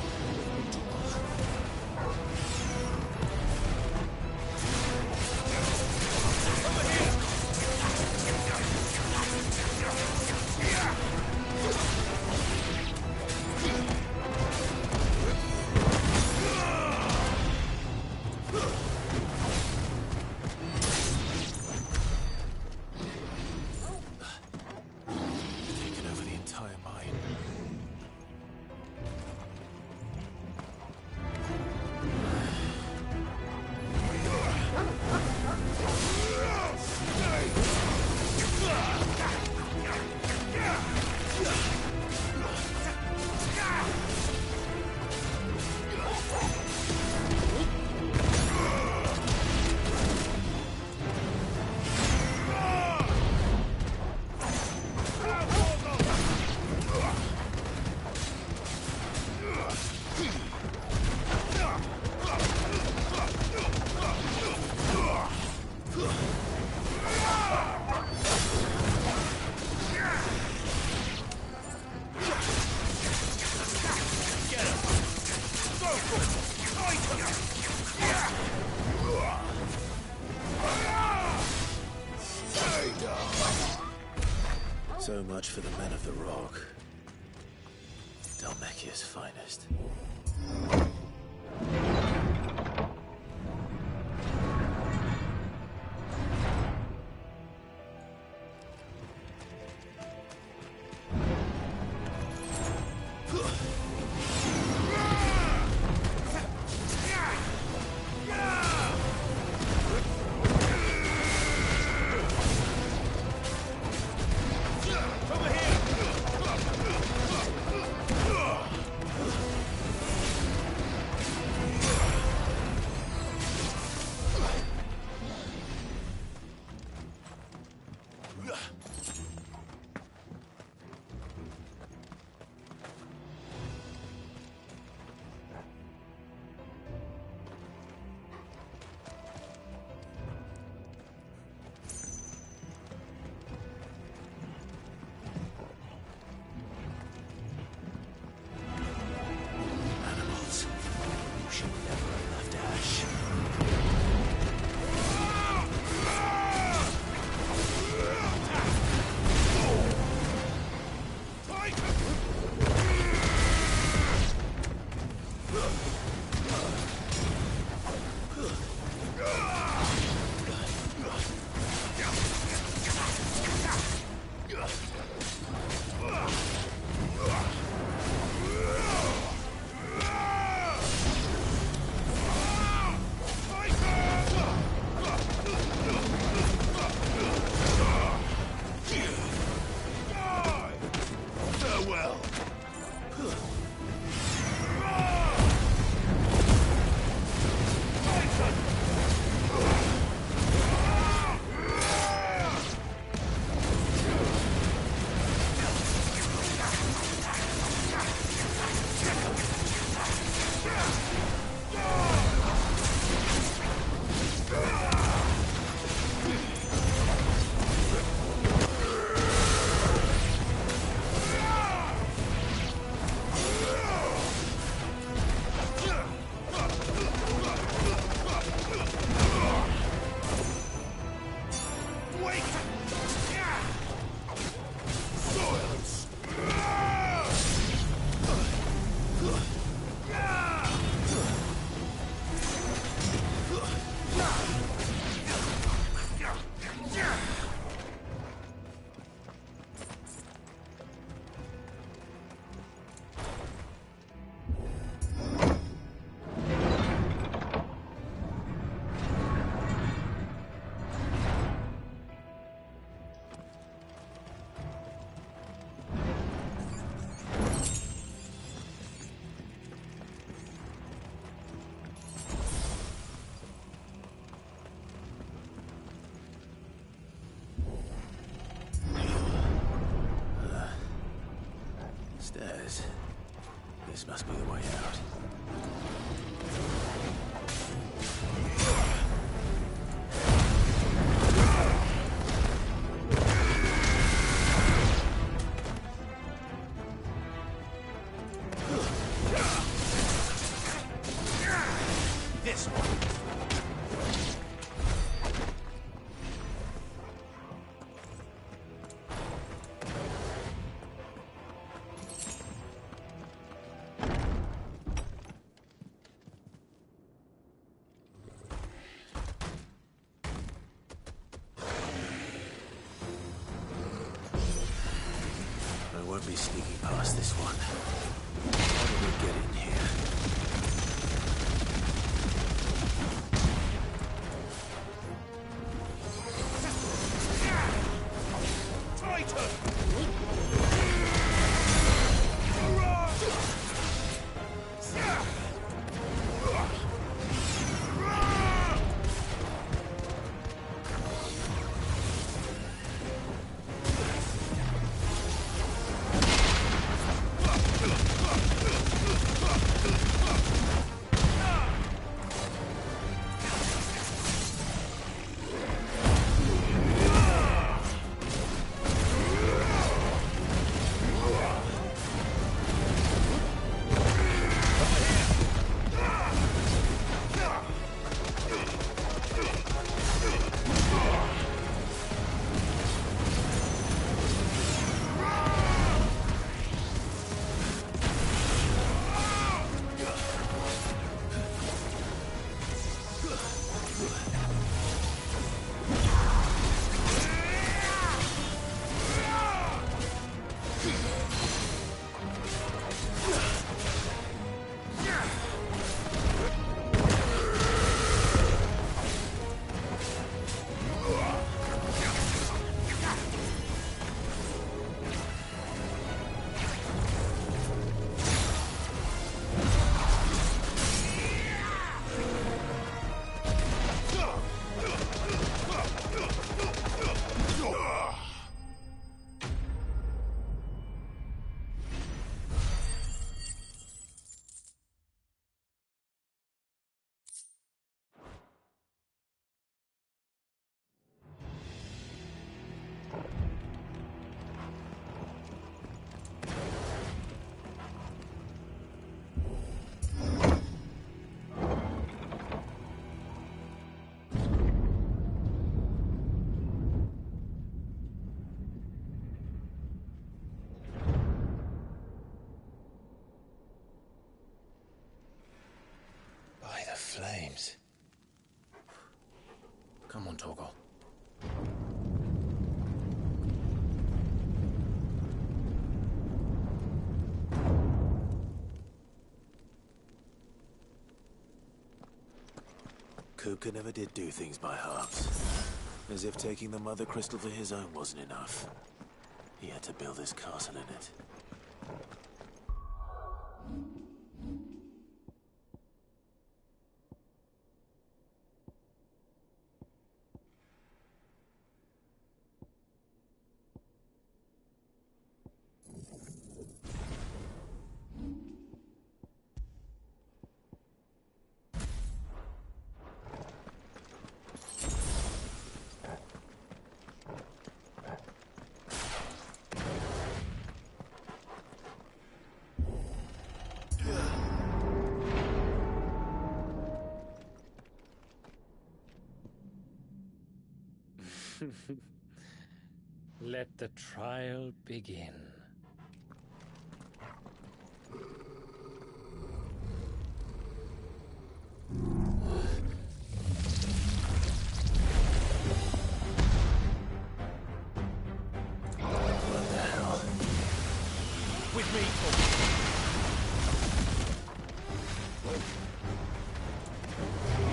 Taken over the entire mine. So much for the men of the Rock. Dhalmekia's finest. should never have left Ash. Stairs. This must be the way out. This one. I won't be sneaking past this one. How do we get in here? Titan! flames. Come on, Torgal. Kupka never did do things by halves. As if taking the Mother Crystal for his own wasn't enough. He had to build his castle in it. Let the trial begin. What the hell? With me,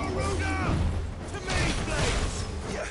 Aruga! To me, Blades! Yeah.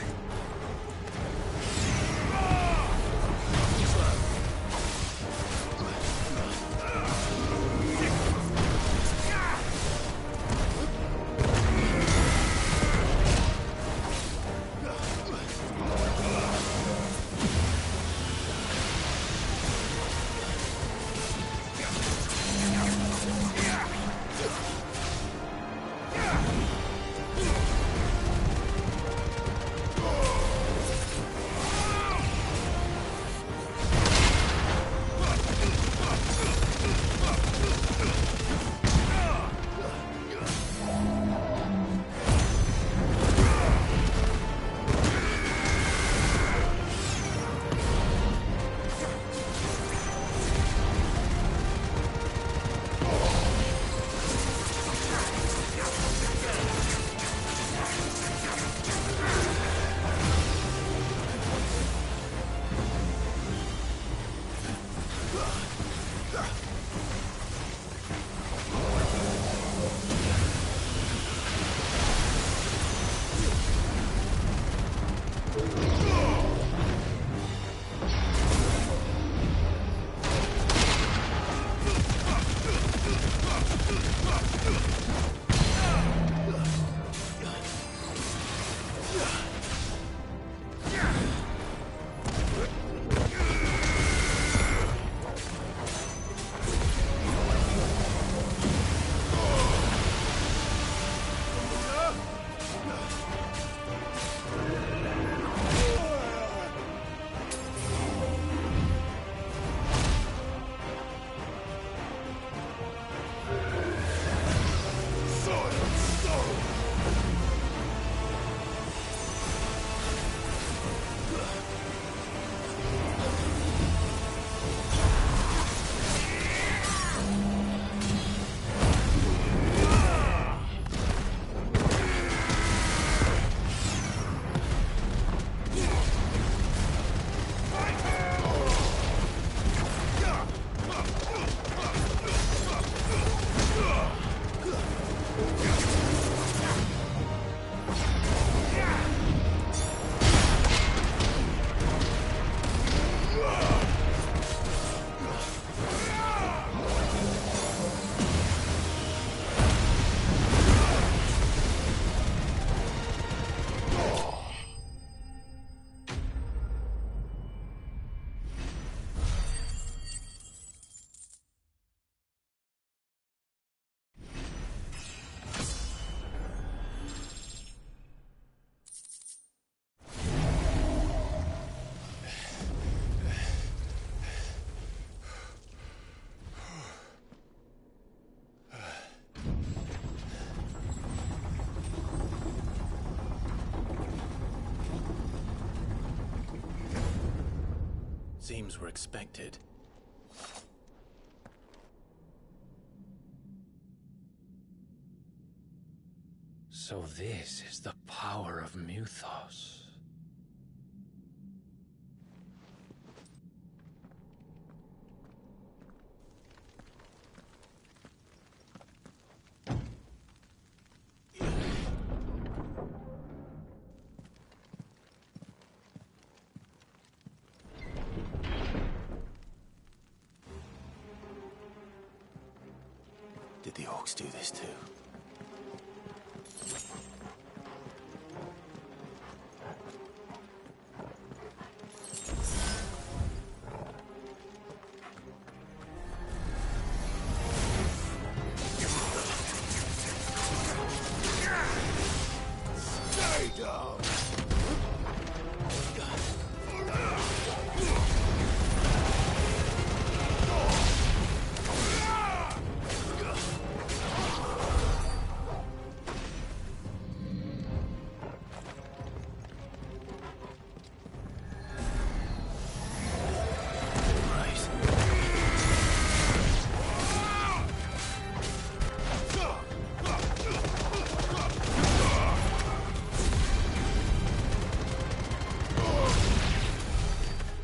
Seems we're expected. So this is the power of Muthos. Did the orcs do this too? Stay down!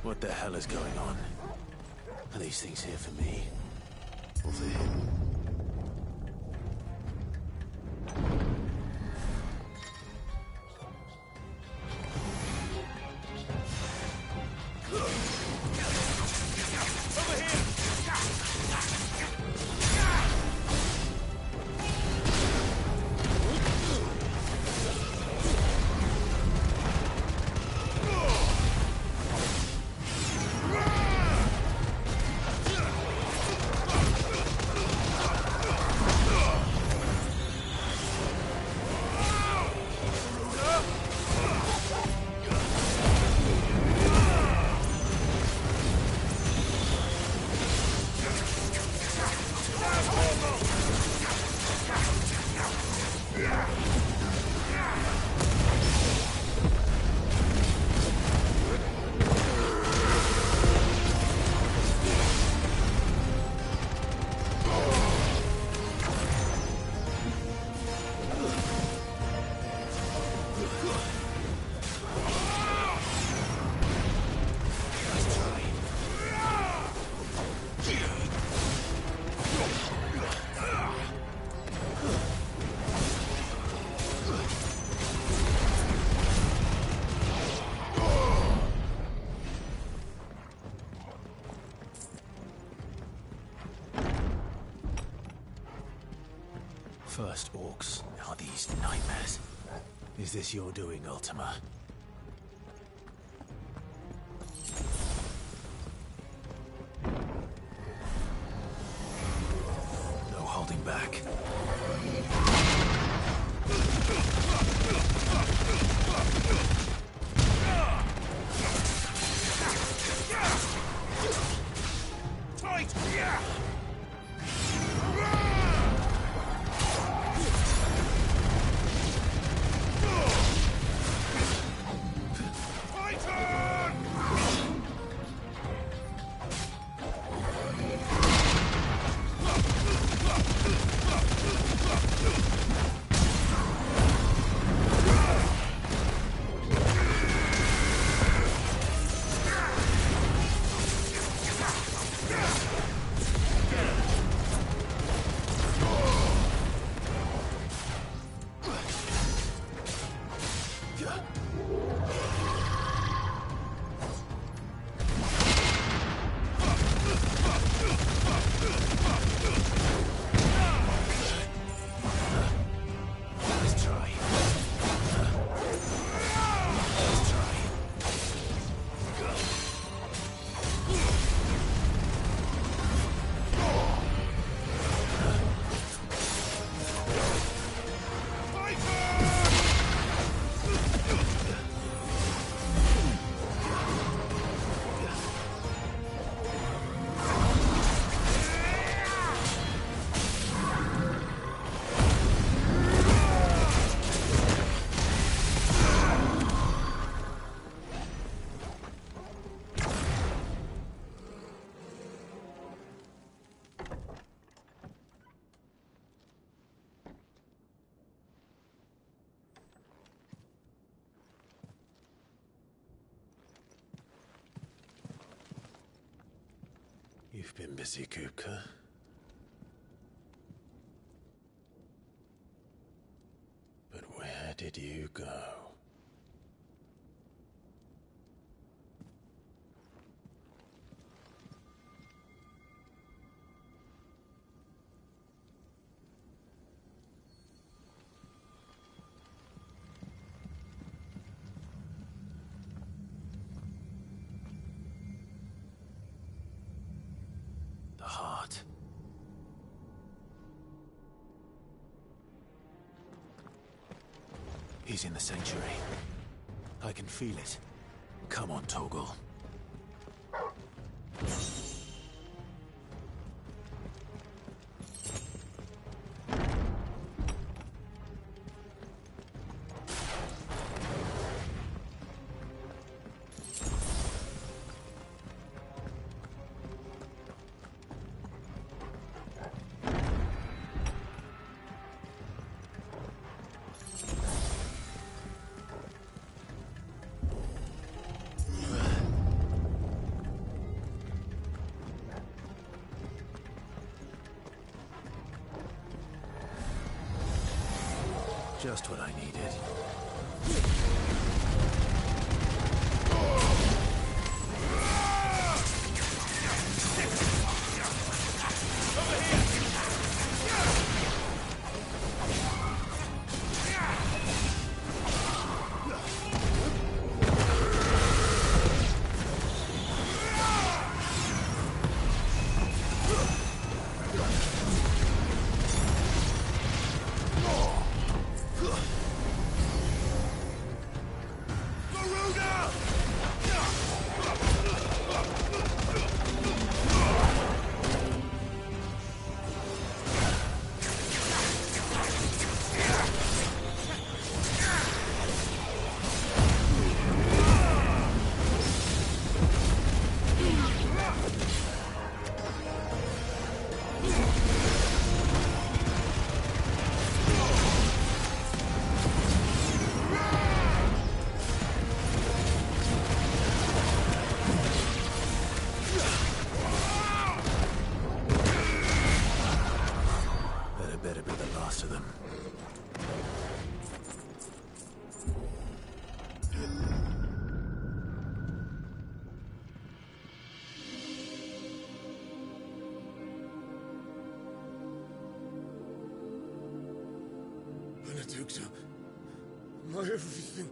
What the hell is going on? Are these things here for me? Or for him? First orcs, now these nightmares. Is this your doing, Ultima? No holding back. Fight! You've been busy, Kupka. But where did you go? The heart. He's in the sanctuary. I can feel it. Come on, Torgal. Just what I needed. Better be the last of them. Benedicta, my everything.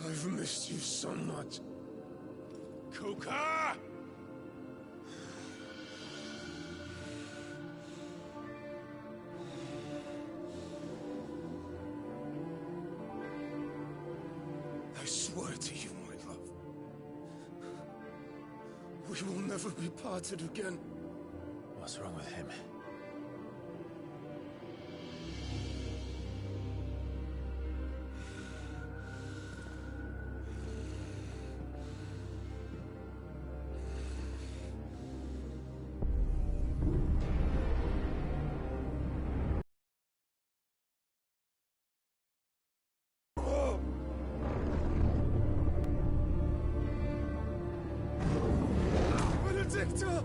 I've missed you so much. Kupka! I swear to you, my love, we will never be parted again. What's wrong with him? Benedicta!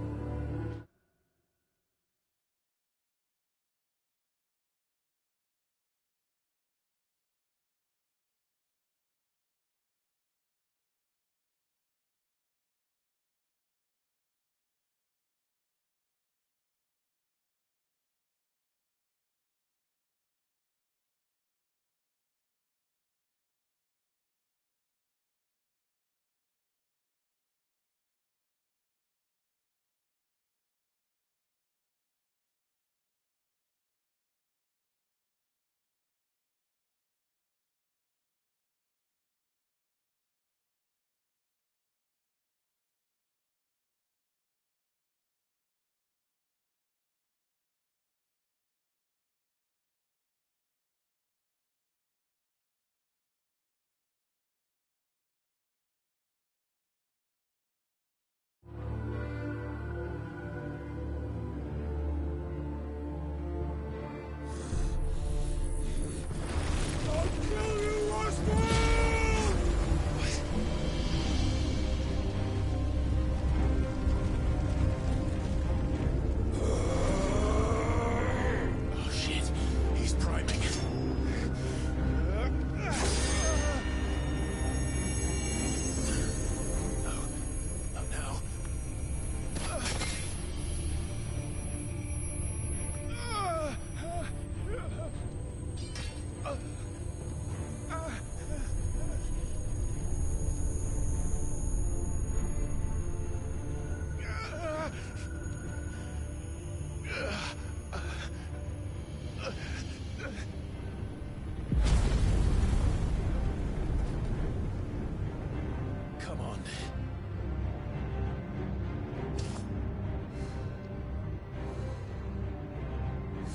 Come on.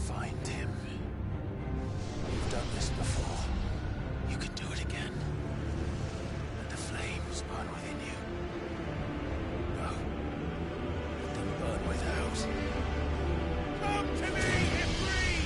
Find him. You've done this before. You can do it again. Let the flames burn within you. No. Let them burn without. Come to me, Ifrit!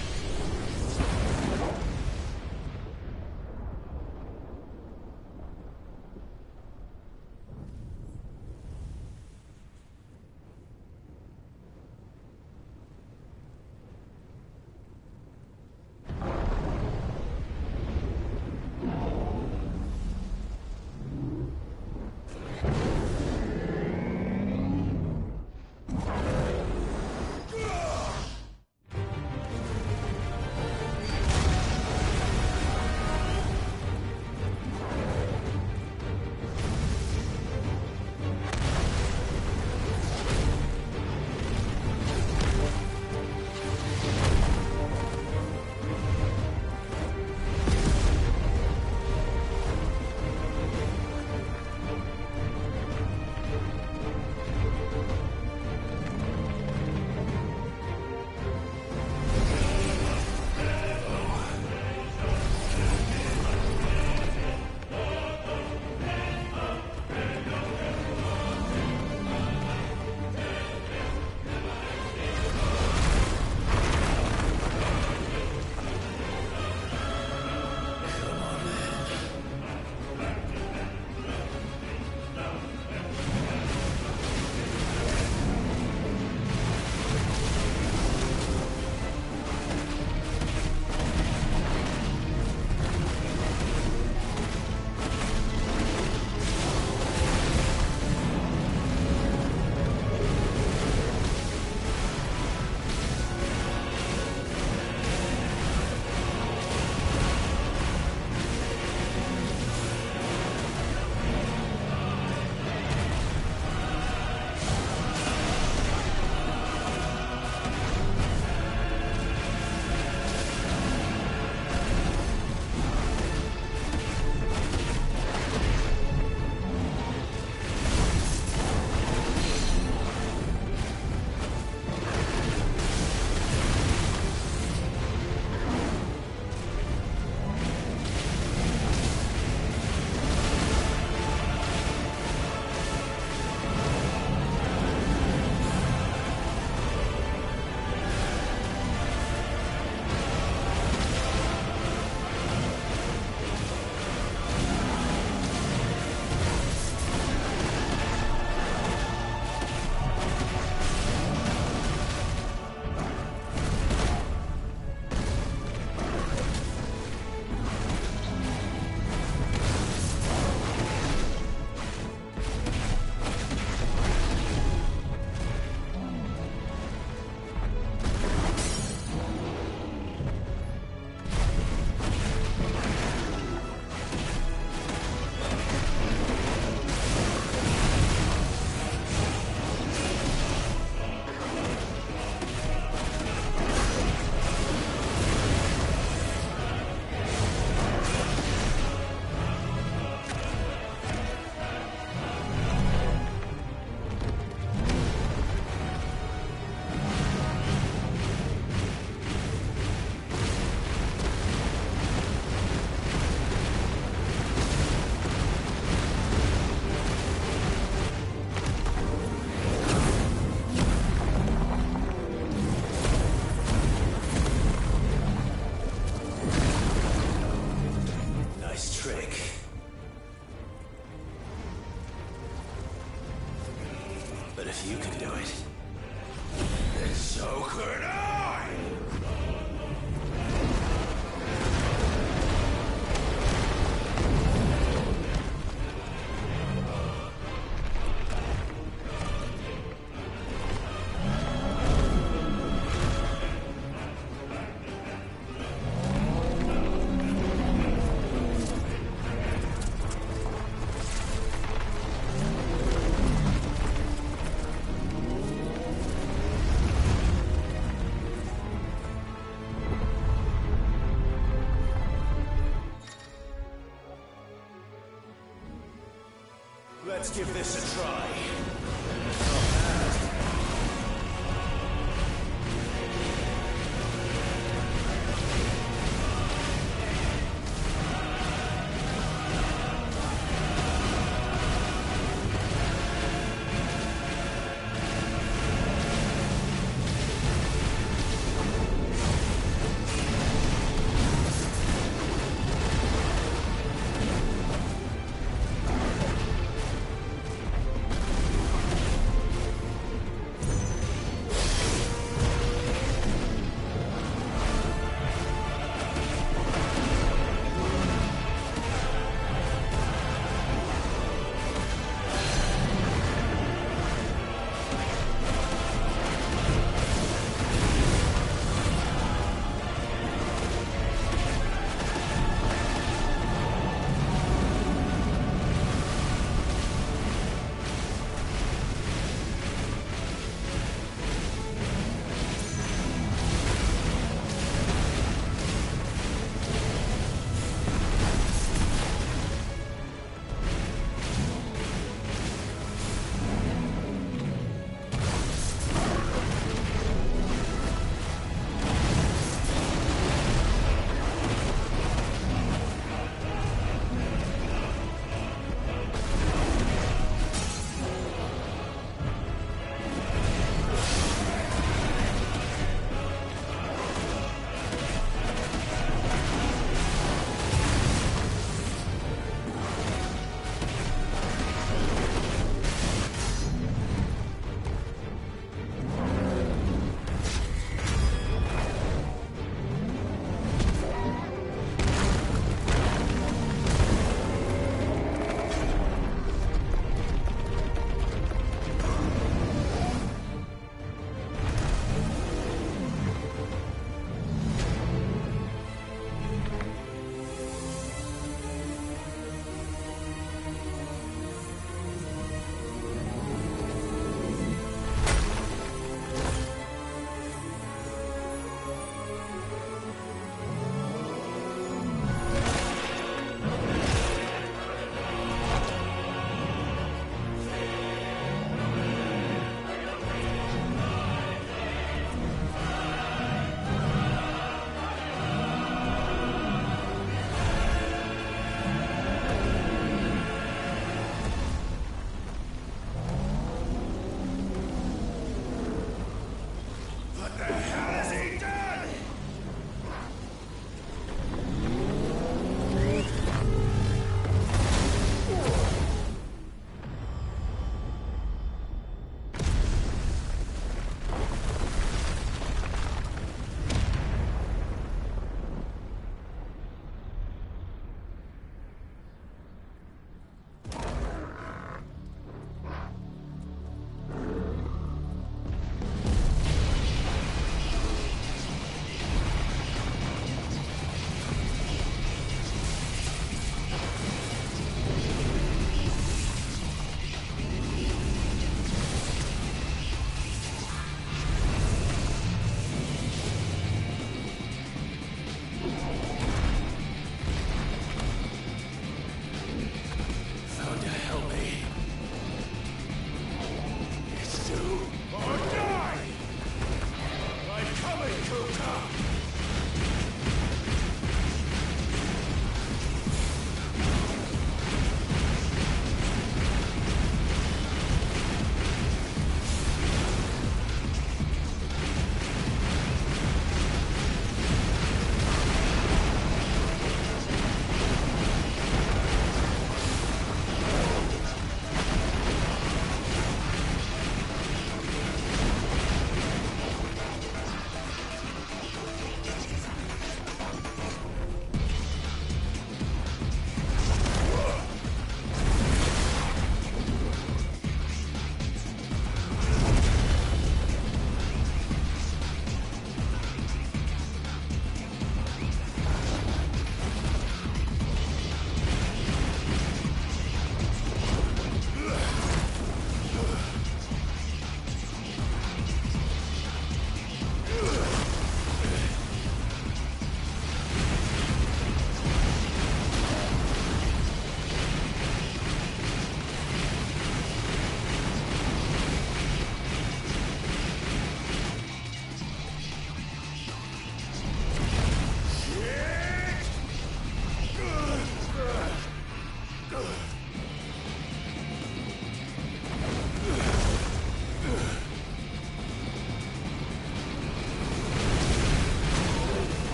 Let's give this a try.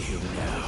you now.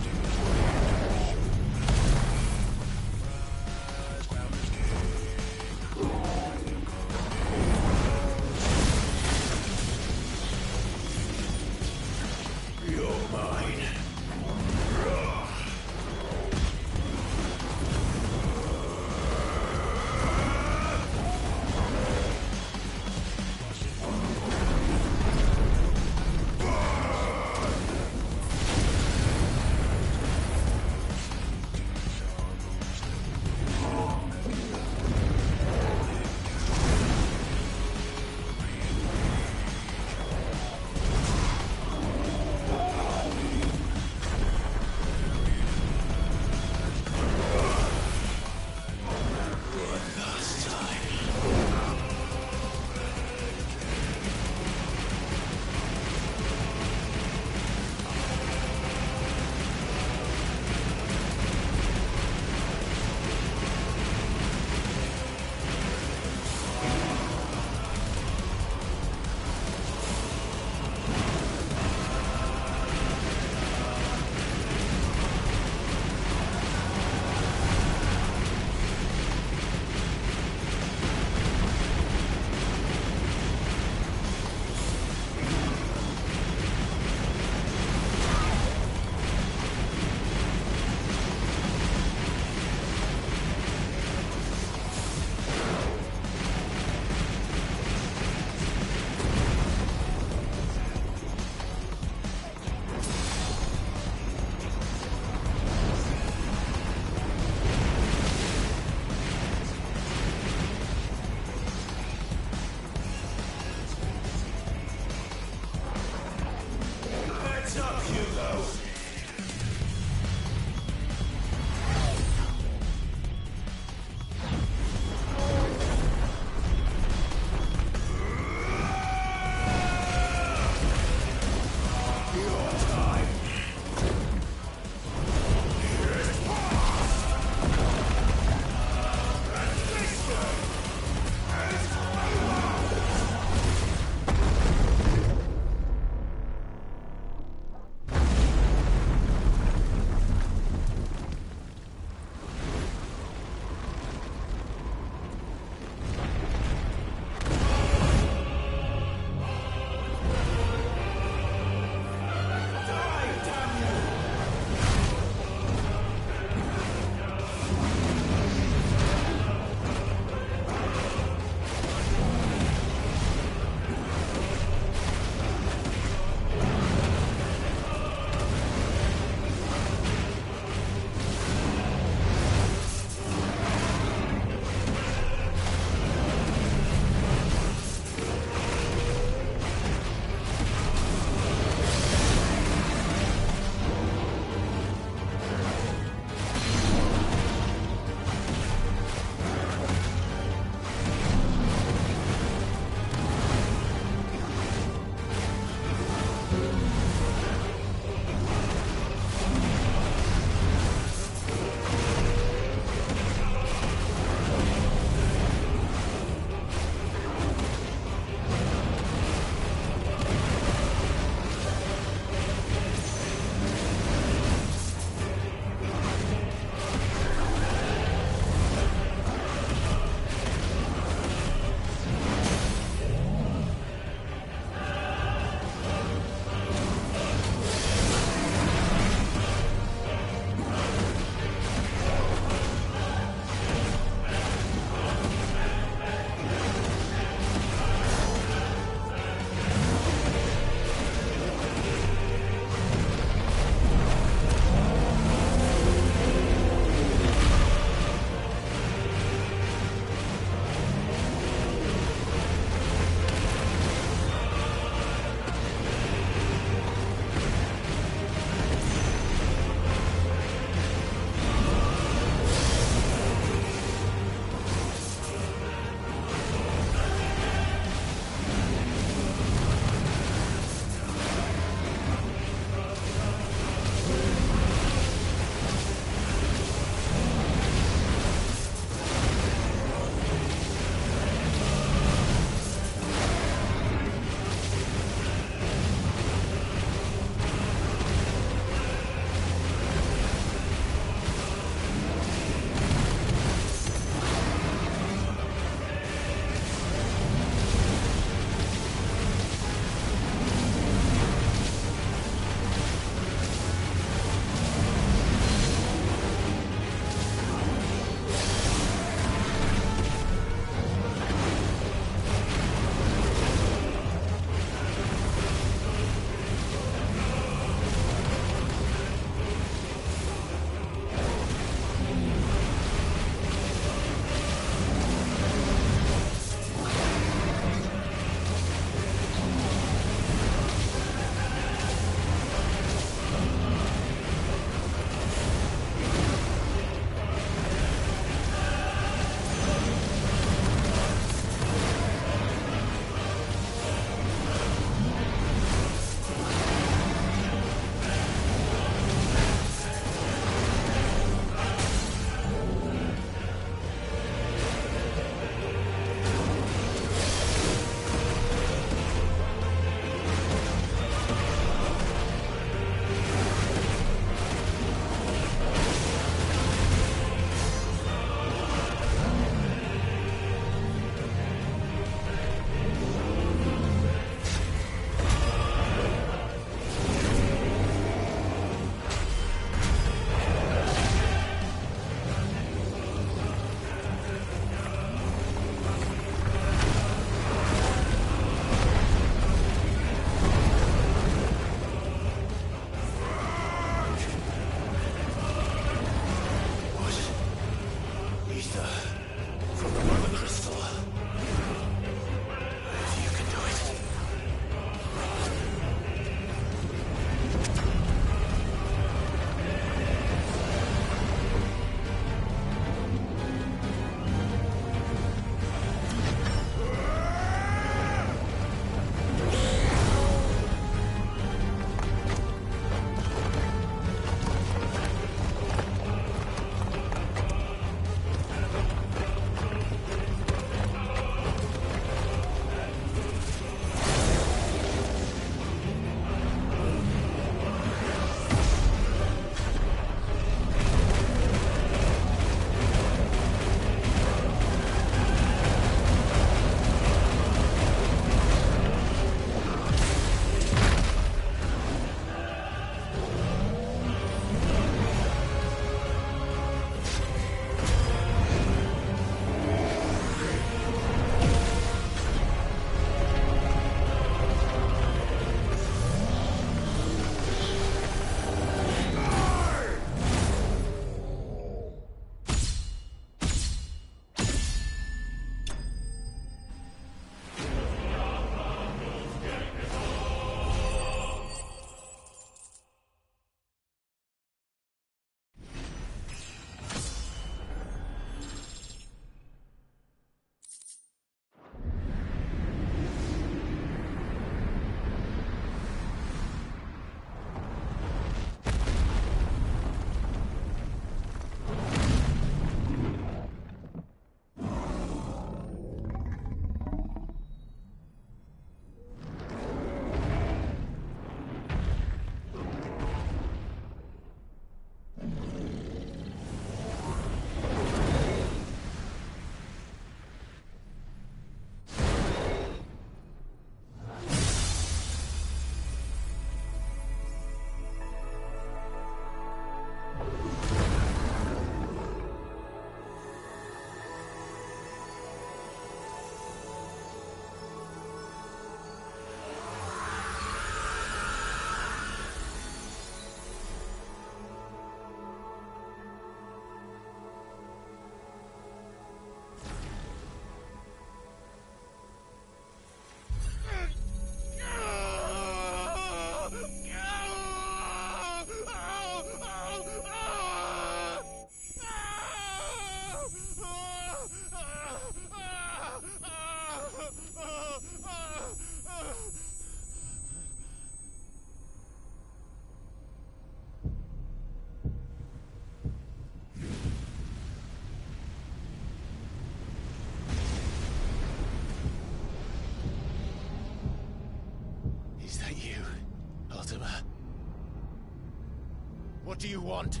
What do you want?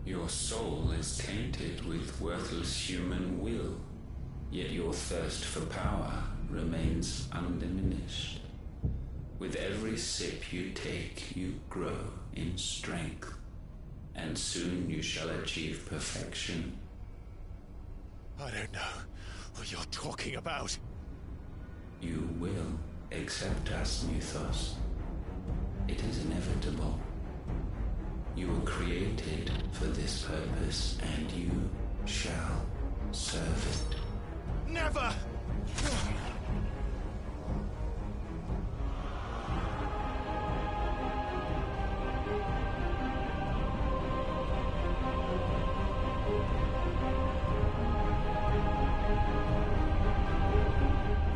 Your soul is tainted with worthless human will, yet your thirst for power remains undiminished. With every sip you take, you grow in strength, and soon you shall achieve perfection. I don't know what you're talking about. You will accept us, Mythos. It is inevitable. You were created for this purpose, and you shall serve it. Never!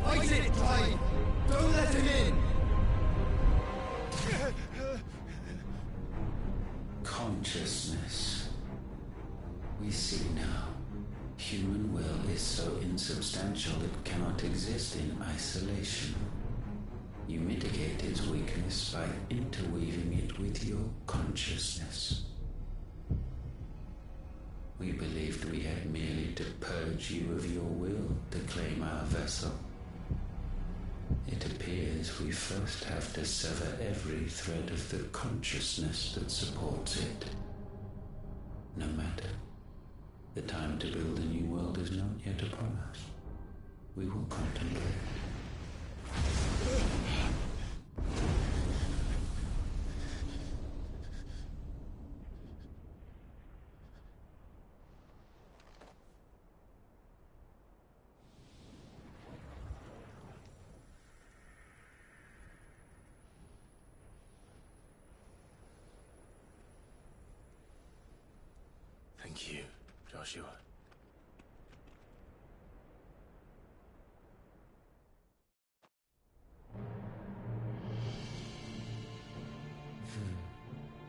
Fight it, Tide! Don't let him in! Consciousness. We see now. Human will is so insubstantial it cannot exist in isolation. You mitigate its weakness by interweaving it with your consciousness. We believed we had merely to purge you of your will to claim our vessel. It appears we first have to sever every thread of the consciousness that supports it. No matter. The time to build a new world is not yet upon us. We will contemplate. Thank you, Joshua.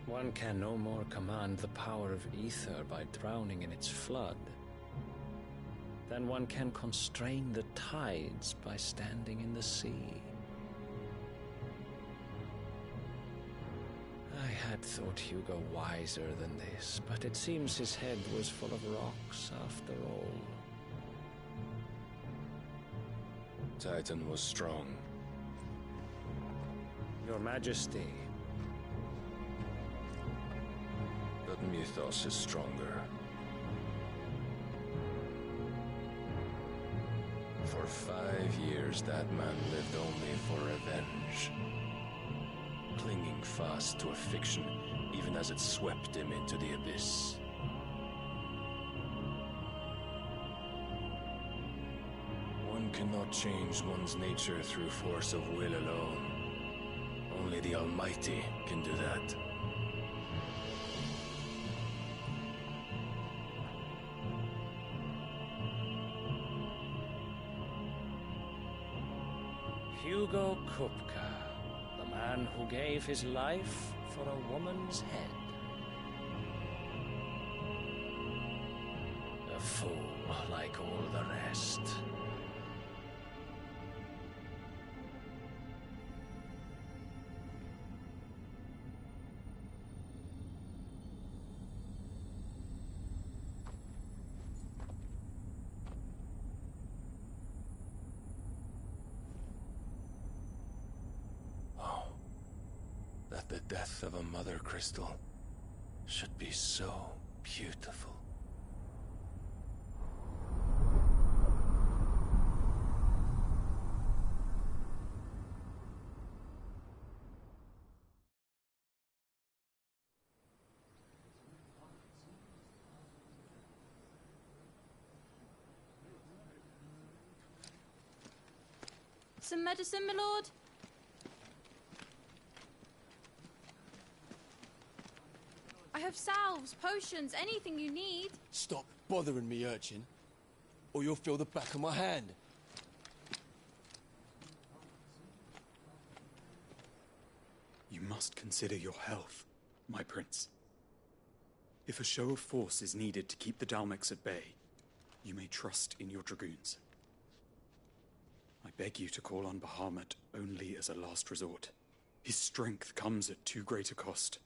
One can no more command the power of ether by drowning in its flood than one can constrain the tides by standing in the sea. I had thought Hugo wiser than this, but it seems his head was full of rocks after all. Titan was strong. Your Majesty. But Mythos is stronger. For 5 years, that man lived only for revenge. Clinging fast to a fiction, even as it swept him into the abyss. One cannot change one's nature through force of will alone. Only the Almighty can do that. Hugo Kupka, the man who gave his life for a woman's head. A fool like all the rest. The death of a mother crystal should be so beautiful. Some medicine, my lord? I have salves, potions, anything you need. Stop bothering me, urchin, or you'll feel the back of my hand. You must consider your health, my prince. If a show of force is needed to keep the Dalmex at bay, you may trust in your dragoons. I beg you to call on Bahamut only as a last resort. His strength comes at too great a cost.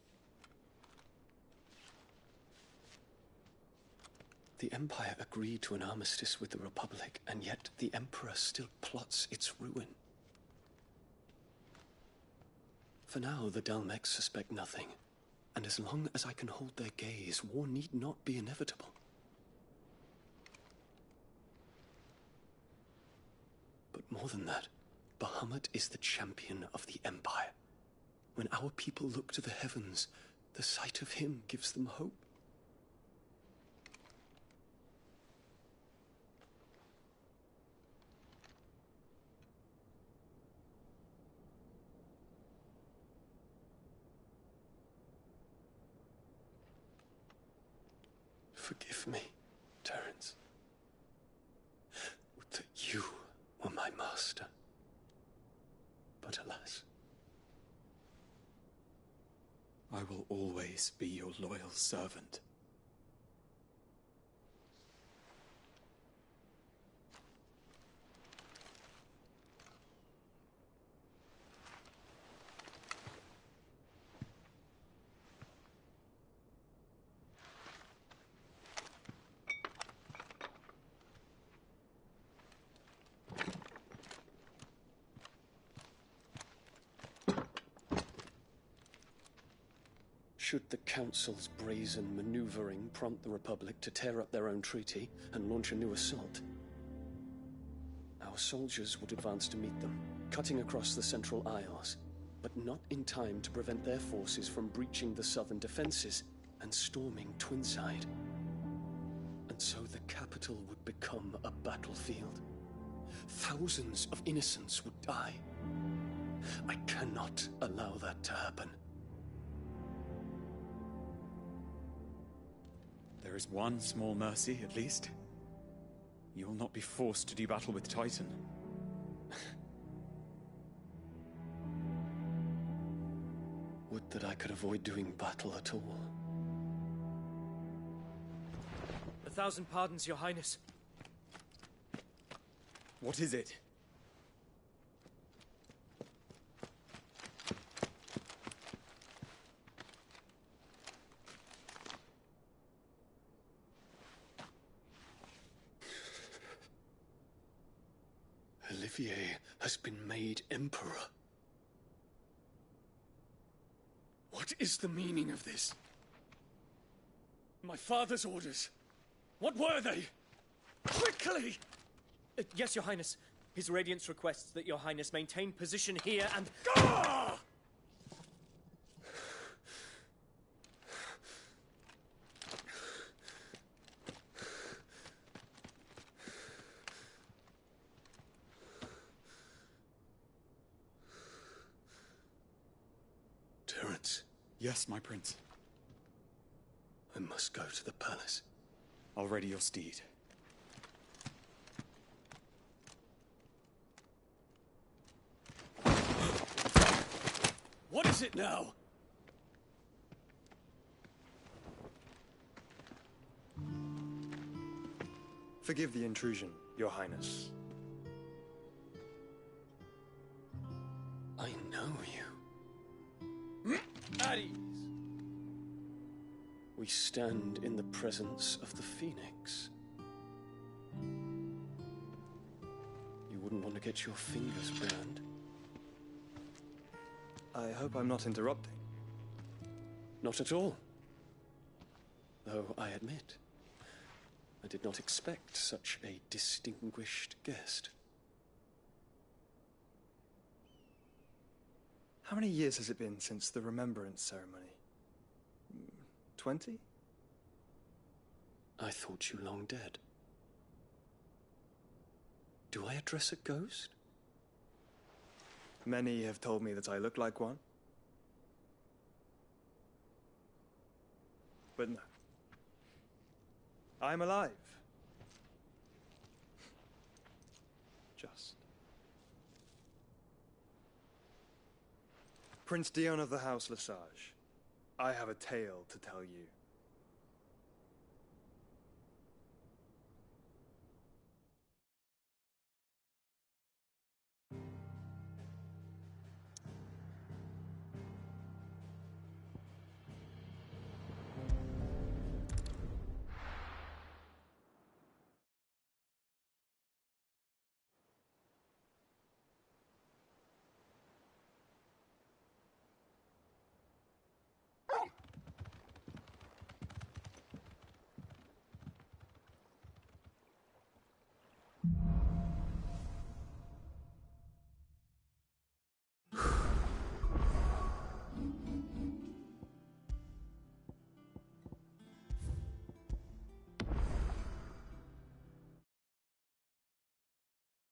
The Empire agreed to an armistice with the Republic, and yet the Emperor still plots its ruin. For now, the Dalmex suspect nothing, and as long as I can hold their gaze, war need not be inevitable. But more than that, Bahamut is the champion of the Empire. When our people look to the heavens, the sight of him gives them hope. Forgive me, Terence. Would that you were my master. But alas. I will always be your loyal servant. Should the Council's brazen maneuvering prompt the Republic to tear up their own treaty and launch a new assault, our soldiers would advance to meet them, cutting across the Central Isles, but not in time to prevent their forces from breaching the southern defenses and storming Twinside. And so the capital would become a battlefield. Thousands of innocents would die. I cannot allow that to happen. There is one small mercy, at least. You will not be forced to do battle with Titan. Would that I could avoid doing battle at all. 1,000 pardons, Your Highness. What is it? Olivier has been made Emperor. What is the meaning of this? My father's orders. What were they? Quickly! Yes, Your Highness. His Radiance requests that Your Highness maintain position here and... Ah! Terence. Yes, my prince. I must go to the palace. I'll ready your steed. What is it now? Forgive the intrusion, Your Highness. I know you. At ease. We stand in the presence of the Phoenix. You wouldn't want to get your fingers burned. I hope I'm not interrupting. Not at all. Though I admit, I did not expect such a distinguished guest. How many years has it been since the Remembrance ceremony? 20? I thought you long dead. Do I address a ghost? Many have told me that I look like one. But no. I'm alive. Just. Prince Dion of the House Lesage, I have a tale to tell you.